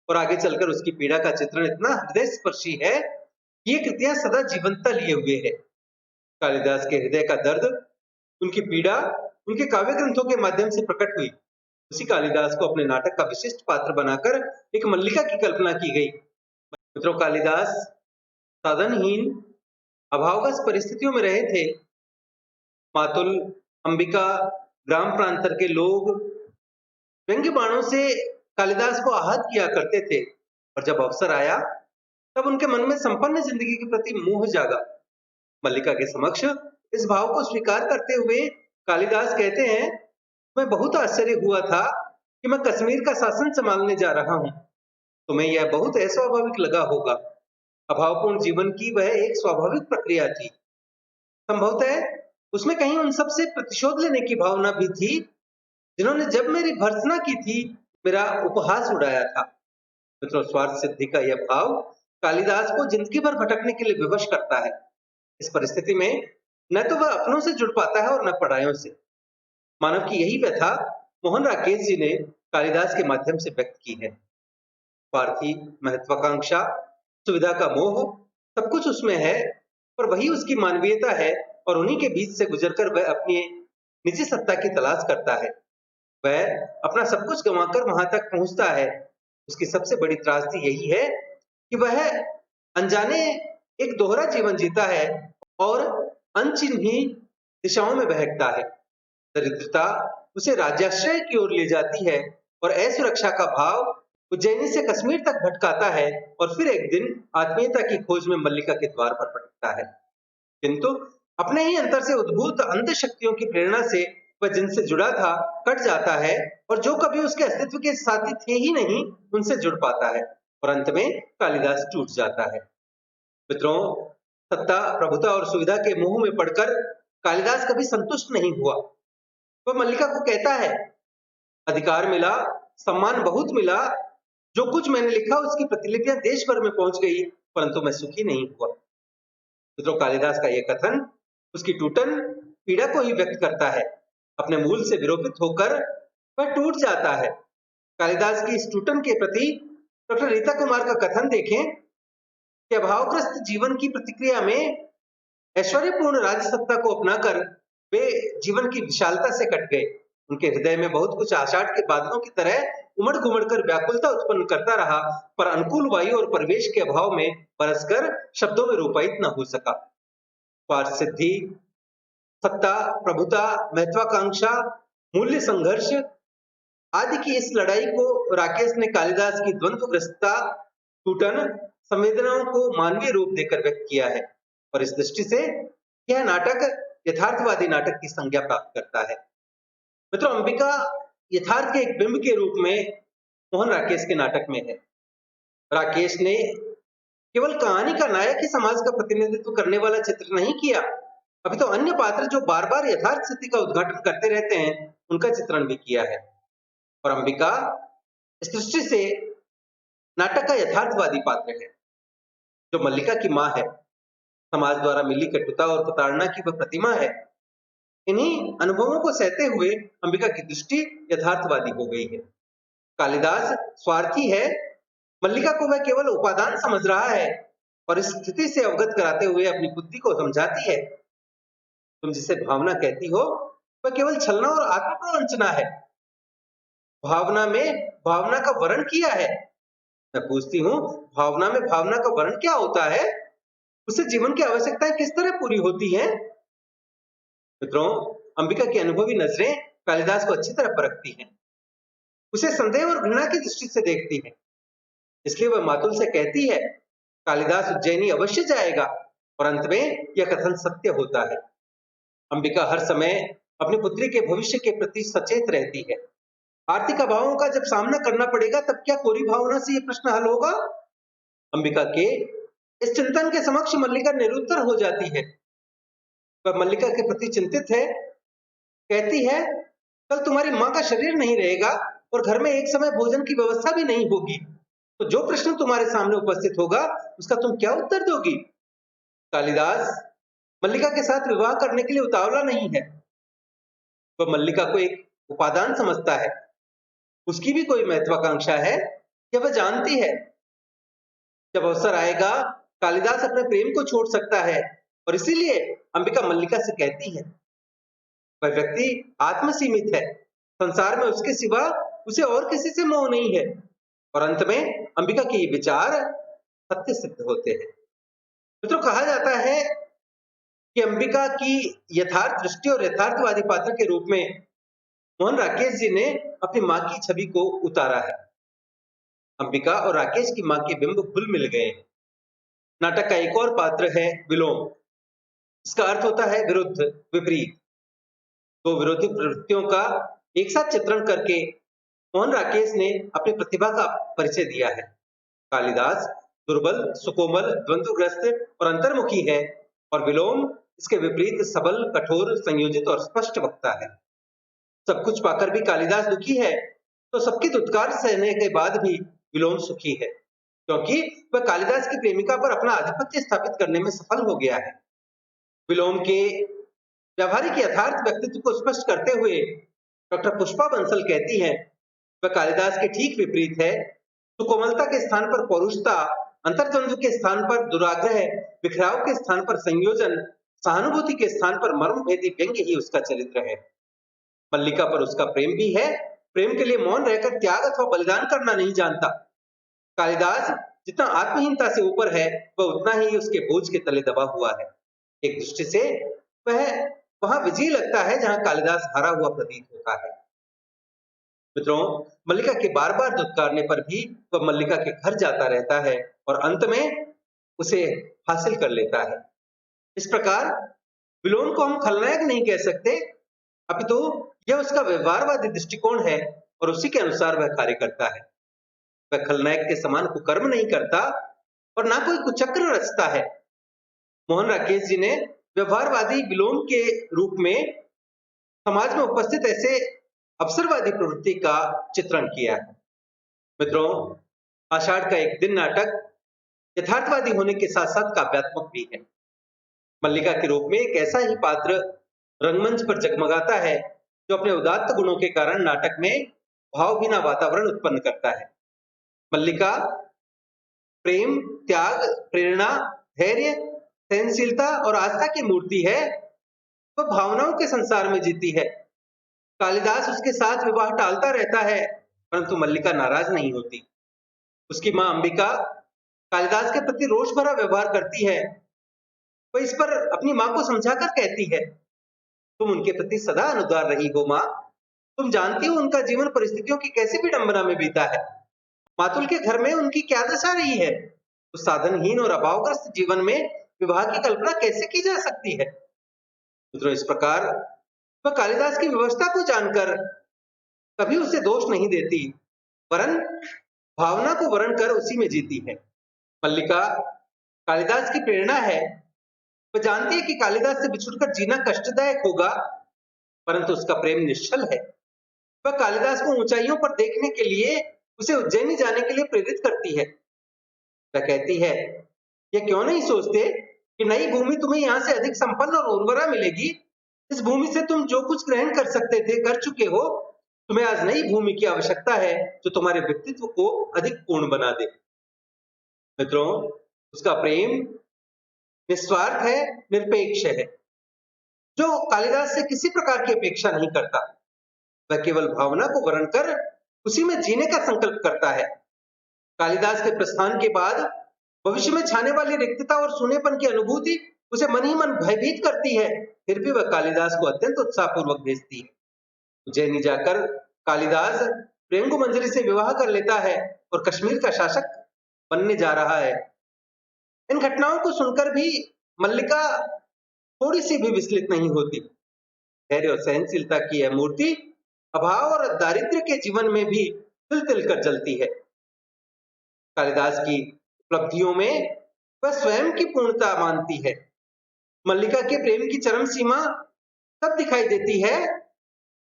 और आगे चलकर उसकी पीड़ा का चित्रण इतना हृदय स्पर्शी है कि ये कृतियां सदा जीवंतता लिए हुए है। कालिदास के हृदय का दर्द, उनकी पीड़ा उनके काव्य ग्रंथों के माध्यम से प्रकट हुई। उसी कालिदास को अपने नाटक का विशिष्ट पात्र बनाकर एक मल्लिका की कल्पना की गई। मित्रों, कालिदास साधनहीन, अभावग्रस्त परिस्थितियों में रहे थे। मातुल अंबिका ग्राम प्रांतर के लोग व्यंग्य बाणों से कालिदास को आहत किया करते थे, और जब अवसर आया तब उनके मन में संपन्न जिंदगी के प्रति मोह जागा। मल्लिका के समक्ष इस भाव को स्वीकार करते हुए कालिदास कहते हैं, मैं बहुत आश्चर्य हुआ था कि मैं कश्मीर का शासन संभालने जा रहा हूँ। तुम्हें यह बहुत अस्वाभाविक लगा होगा। अभावपूर्ण जीवन की वह एक स्वाभाविक प्रक्रिया थी। संभवतः उसमें कहीं उन सब से प्रतिशोध लेने की भावना भी थी जिन्होंने जब मेरी भर्त्सना की थी, मेरा उपहास उड़ाया था। मित्रों, स्वार्थ सिद्धि का यह भाव कालिदास को जिंदगी भर भटकने के लिए विवश करता है। इस परिस्थिति में न तो वह अपनों से जुड़ पाता है और न परायों से। मानव की यही व्यथा मोहन राकेश जी ने कालिदास के माध्यम से व्यक्त की है। स्वार्थी, महत्वाकांक्षा, सुविधा का मोह, सब कुछ उसमें है, पर वही उसकी मानवीयता है, और उन्हीं के बीच से गुजरकर वह अपनी निजी सत्ता की तलाश करता है। वह अपना सब कुछ गंवाकर वहां तक पहुंचता है। उसकी सबसे बड़ी त्रासदी यही है कि वह अनजाने एक दोहरा जीवन जीता है और अनचिन्ही दिशाओं में बहकता है। दरिद्रता उसे राज्याश्रय की ओर ले जाती है और असुरक्षा का भाव उज्जैनी से कश्मीर तक भटकाता है, और फिर एक दिन आत्मीयता की खोज में मल्लिका के द्वार पर पटकता है। किंतु अपने ही अंतर से उद्भूत अंत शक्तियों की प्रेरणा से वह जिनसे जुड़ा था कट जाता है, और जो कभी उसके अस्तित्व के साथी थे ही नहीं उनसे जुड़ पाता है, और अंत में कालिदास टूट जाता है। मित्रों, सत्ता, प्रभुता और सुविधा के मोह में पड़कर कालिदास कभी संतुष्ट नहीं हुआ। वह मल्लिका को कहता है, अधिकार मिला, सम्मान बहुत मिला, जो कुछ मैंने लिखा उसकी प्रतिलिपियां देश भर में पहुंच गई, परंतु मैं सुखी नहीं हुआ। मित्रों, कालिदास का यह कथन उसकी टूटन पीड़ा को ही व्यक्त करता है। अपने मूल से विरूपित होकर वह टूट जाता है। कालिदास की इस टूटन के प्रति डॉक्टर रीता कुमार का कथन देखें कि अभावग्रस्त जीवन की प्रतिक्रिया में ऐश्वर्यपूर्ण राजसत्ता को अपनाकर वे जीवन की विशालता से कट गए। उनके हृदय में बहुत कुछ आषाढ़ के बादलों की तरह उमड़ घुमड़ कर व्याकुलता उत्पन्न करता रहा, पर अनुकूल वायु और परिवेश के अभाव में बरसकर शब्दों में रूपायित न हो सका। स्वार्थ सिद्धि, सत्ता, प्रभुता, महत्वाकांक्षा, मूल्य संघर्ष आदि की इस लड़ाई को राकेश ने कालिदास की द्वंद्वग्रस्तता, टूटन, संवेदनाओं को मानवीय रूप देकर व्यक्त किया है, और इस दृष्टि से यह नाटक यथार्थवादी नाटक की संज्ञा प्राप्त करता है। मित्रों, अंबिका यथार्थ के एक बिंब के रूप में मोहन राकेश के नाटक में है। राकेश ने केवल कहानी का नायक ही समाज का प्रतिनिधित्व करने वाला चित्र नहीं किया, अभी तो अन्य पात्र जो बार बार यथार्थ स्थिति का उद्घाटन करते रहते हैं उनका चित्रण भी किया है। और अंबिका इस दृष्टि से नाटक का यथार्थवादी पात्र है, जो मल्लिका की मां है। समाज द्वारा मिली कटुता और प्रताड़ना की वह प्रतिमा है। इन्हीं अनुभवों को सहते हुए अंबिका की दृष्टि यथार्थवादी हो गई है। कालिदास स्वार्थी है, मल्लिका को वह केवल उपादान समझ रहा है, और इस स्थिति से अवगत कराते हुए अपनी बुद्धि को समझाती है, तुम जिसे भावना कहती हो वह केवल छलना और आत्मप्रवंचना है। भावना में भावना का वर्ण किया है। मैं पूछती हूँ, भावना में भावना का वर्ण क्या होता है? उससे जीवन की आवश्यकताएं किस तरह पूरी होती हैं? मित्रों, अंबिका की अनुभवी नजरें कालिदास को अच्छी तरह परखती हैं। उसे संदेह और घृणा की दृष्टि से देखती हैं। इसलिए वह मातुल से कहती है, कालिदास उज्जैनी अवश्य जाएगा, और अंत में यह कथन सत्य होता है। अंबिका हर समय अपनी पुत्री के भविष्य के प्रति सचेत रहती है। आर्थिक अभावों का जब सामना करना पड़ेगा तब क्या कोरी भावना से यह प्रश्न हल होगा? अंबिका के इस चिंतन के समक्ष मल्लिका निरुत्तर हो जाती है। वह मल्लिका के प्रति चिंतित है, कहती है, कल तुम्हारी मां का शरीर नहीं रहेगा और घर में एक समय भोजन की व्यवस्था भी नहीं होगी, तो जो प्रश्न तुम्हारे सामने उपस्थित होगा उसका तुम क्या उत्तर दोगी? कालिदास मल्लिका के साथ विवाह करने के लिए उतावला नहीं है। वह मल्लिका को एक उपादान समझता है। उसकी भी कोई महत्वाकांक्षा है, यह वह जानती है। जब अवसर आएगा कालिदास अपने प्रेम को छोड़ सकता है, और इसीलिए अंबिका मल्लिका से कहती है, वह व्यक्ति आत्मसीमित है, संसार में उसके सिवा उसे और किसी से मोह नहीं है। और अंत में अंबिका के ये विचार सत्य सिद्ध होते हैं। मित्रों, कहा जाता है कि अंबिका की यथार्थ दृष्टि और यथार्थवादी पात्र के रूप में मोहन राकेश जी ने अपनी मां की छवि को उतारा है। अंबिका और राकेश की मां के बिंब घुल मिल गए हैं। नाटक का एक और पात्र है विलोम। इसका अर्थ होता है विरुद्ध, विपरीत। दो विरोधी प्रवृत्तियों का एक साथ चित्रण करके मोहन राकेश ने अपनी प्रतिभा का परिचय दिया है। कालिदास दुर्बल, सुकोमल, द्वंद्वग्रस्त और अंतर्मुखी है और विलोम इसके विपरीत सबल, कठोर, संयोजित और स्पष्ट वक्ता है। सब कुछ पाकर भी कालिदास दुखी है, तो सबकी दुत्कार सहने के बाद भी विलोम सुखी है, क्योंकि वह कालिदास की प्रेमिका पर अपना आधिपत्य स्थापित करने में सफल हो गया है। विलोम के व्यावहारिक यथार्थ व्यक्तित्व को स्पष्ट करते हुए डॉक्टर पुष्पा बंसल कहती हैं, वह कालिदास के ठीक विपरीत है। तो कोमलता के स्थान पर पौरुषता, अंतर्द्वंद के स्थान पर दुराग्रह, बिखराव के स्थान पर संयोजन, सहानुभूति के स्थान पर मर्मभेदी व्यंग्य ही उसका चरित्र है। मल्लिका पर उसका प्रेम भी है। प्रेम के लिए मौन रहकर त्याग अथवा बलिदान करना नहीं जानता। कालिदास जितना आत्महीनता से ऊपर है, वह उतना ही उसके बोझ के तले दबा हुआ है। एक दृष्टि से वह वहां विजयी लगता है जहां कालिदास हारा हुआ प्रतीत होता है। मित्रों, मल्लिका के बार बार दुत्कारने पर भी वह मल्लिका के घर जाता रहता है और अंत में उसे हासिल कर लेता है। इस प्रकार विलोम को हम खलनायक नहीं कह सकते, अपितु यह उसका व्यवहारवादी दृष्टिकोण है और उसी के अनुसार वह कार्य करता है। वह खलनायक के समान कुकर्म नहीं करता और ना कोई कुचक्र रचता है। मोहन राकेश जी ने व्यवहारवादी विलोम के रूप में समाज में उपस्थित ऐसे अवसरवादी प्रवृत्ति का चित्रण किया है। मित्रों, आषाढ़ का एक दिन नाटक यथार्थवादी होने के साथ साथ काव्यात्मक भी है। मल्लिका के रूप में एक ऐसा ही पात्र रंगमंच पर जगमगाता है जो अपने उदात्त गुणों के कारण नाटक में भावहीना वातावरण उत्पन्न करता है। मल्लिका प्रेम, त्याग, प्रेरणा, धैर्य, सहनशीलता और आस्था की मूर्ति है। वह भावनाओं के संसार में जीती है। कालिदास उसके साथ विवाह टालता रहता है, परंतु मल्लिका नाराज नहीं होती। उसकी मां अंबिका कालिदास के प्रति रोष भरा व्यवहार करती है। वह इस पर अपनी मां को समझाकर कहती है, तुम उनके प्रति सदा अनुदार रही हो मां। तुम जानती हो उनका जीवन परिस्थितियों की कैसी विडंबना में बीता है। मातुल के घर में उनकी क्या दशा रही है। उस साधनहीन और अभावग्रस्त जीवन में विवाह की कल्पना कैसे की जा सकती है। मित्रों, इस प्रकार वह कालिदास की व्यवस्था को जानकर कभी उसे दोष नहीं देती, वरन भावना को वर्ण कर उसी में जीती है। मल्लिका कालिदास की प्रेरणा है। वह जानती है कि कालिदास से बिछुड़कर जीना कष्टदायक होगा, परंतु उसका प्रेम निश्चल है। वह कालिदास को ऊंचाइयों पर देखने के लिए उसे उज्जैनी जाने के लिए प्रेरित करती है। वह कहती है, ये क्यों नहीं सोचते कि नई भूमि तुम्हें यहाँ से अधिक संपन्न और उर्वरा मिलेगी। इस भूमि से तुम जो कुछ ग्रहण कर सकते थे, कर चुके हो। तुम्हें आज नई भूमि की आवश्यकता है जो तुम्हारे व्यक्तित्व को अधिक पूर्ण बना दे। मित्रों, उसका प्रेम निस्वार्थ है, निरपेक्ष है, जो कालिदास से किसी प्रकार की अपेक्षा नहीं करता। वह केवल भावना को वर्ण कर उसी में जीने का संकल्प करता है। कालिदास के प्रस्थान के बाद भविष्य में छाने वाली रिक्तता और सूनेपन की अनुभूति उसे मन ही मन भयभीत करती है। फिर भी वह कालिदास को अत्यंत उत्साहपूर्वक भेजती है। उज्जैनी जाकर कालिदास प्रेंगु मंजरी से विवाह कर लेता है और कश्मीर का शासक बनने जा रहा है। इन घटनाओं को सुनकर भी मल्लिका थोड़ी सी भी विचलित नहीं होती। धैर्य और सहनशीलता की यह मूर्ति अभाव और दारिद्र्य के जीवन में भी तिल तिल कर जलती है। कालिदास की उपलब्धियों में वह स्वयं की पूर्णता मानती है। मल्लिका के प्रेम की चरम सीमा तब दिखाई देती है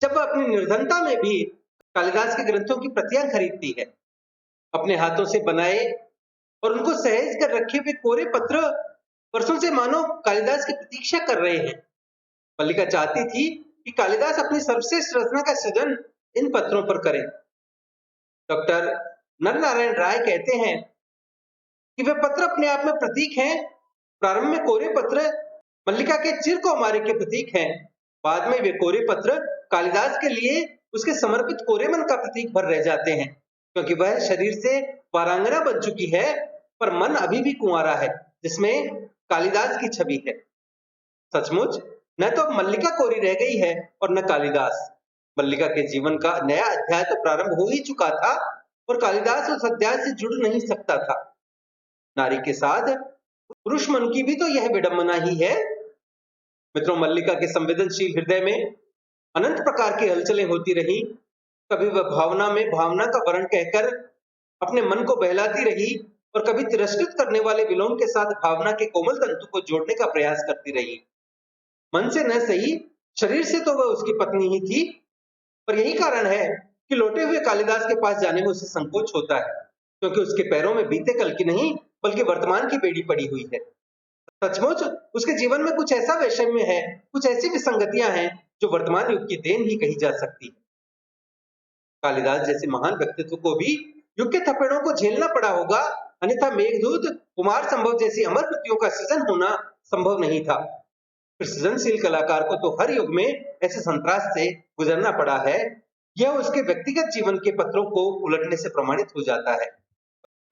जब वह अपनी निर्धनता में भी कालिदास के ग्रंथों की प्रतियां खरीदती है। अपने हाथों से बनाए और उनको सहेज कर रखे हुए कोरे पत्र वर्षों से मानो कालिदास की प्रतीक्षा कर रहे हैं। मल्लिका चाहती थी कि कालिदास अपनी सर्वश्रेष्ठ रचना का सृजन इन पत्रों पर करें। डॉक्टर नरनारायण राय कहते हैं कि वे पत्र अपने आप में प्रतीक हैं। प्रारंभ में कोरे पत्र मल्लिका के चिर कौमार्य के प्रतीक हैं। बाद में वे कोरे पत्र कालिदास के लिए उसके समर्पित कोरे मन का प्रतीक भर रह जाते हैं, क्योंकि वह शरीर से वारांगना बन चुकी है, पर मन अभी भी कुंवारा है, जिसमें कालिदास की छवि है। सचमुच न तो अब मल्लिका कोरी रह गई है और न कालिदास। मल्लिका के जीवन का नया अध्याय तो प्रारंभ हो ही चुका था और कालिदास उस अध्याय से जुड़ नहीं सकता था। नारी के साथ पुरुष मन की भी तो यह विडंबना ही है। मित्रों, मल्लिका के संवेदनशील हृदय में अनंत प्रकार की हलचलें होती रही। कभी वह भावना में भावना का वर्ण कहकर अपने मन को बहलाती रही और कभी तिरस्कृत करने वाले विलोम के साथ भावना के कोमल तंतु को जोड़ने का प्रयास करती रही। मन से न सही, शरीर से तो वह उसकी पत्नी ही थी, पर यही कारण है कि लौटे हुए कालिदास के पास जाने में उसे संकोच होता है, क्योंकि उसके पैरों में बीते कल की नहीं बल्कि वर्तमान की बेड़ी पड़ी हुई है। सचमुच उसके जीवन में कुछ ऐसा वैषम्य है, कुछ ऐसी विसंगतियां हैं जो वर्तमान युग की देन ही कही जा सकती है। कालिदास जैसे महान व्यक्तित्व को भी युग के थपेड़ों को झेलना पड़ा होगा, अन्यथा मेघदूत, कुमार संभव जैसी अमर कृतियों का सृजन होना संभव नहीं था। फिर सृजनशील कलाकार को तो हर युग में ऐसे संतरास से गुजरना पड़ा है। यह उसके व्यक्तिगत जीवन के पत्रों को उलटने से प्रमाणित हो जाता है।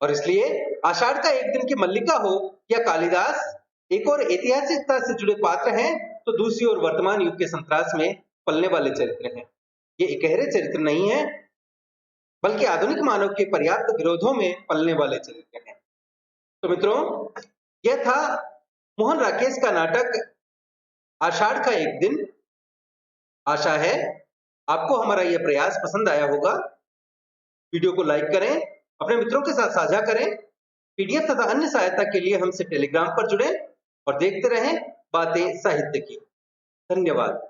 और इसलिए आषाढ़ का एक दिन की मल्लिका हो या कालिदास, एक और ऐतिहासिकता से जुड़े पात्र हैं तो दूसरी ओर वर्तमान युग के संतरास में पलने वाले चरित्र हैं। ये इकहरे चरित्र नहीं है, बल्कि आधुनिक मानव के पर्याप्त विरोधों में पलने वाले चरित्र हैं। तो मित्रों, यह था मोहन राकेश का नाटक आषाढ़ का एक दिन। आशा है आपको हमारा यह प्रयास पसंद आया होगा। वीडियो को लाइक करें, अपने मित्रों के साथ साझा करें। पीडीएफ तथा अन्य सहायता के लिए हमसे टेलीग्राम पर जुड़ें और देखते रहें बातें साहित्य की। धन्यवाद।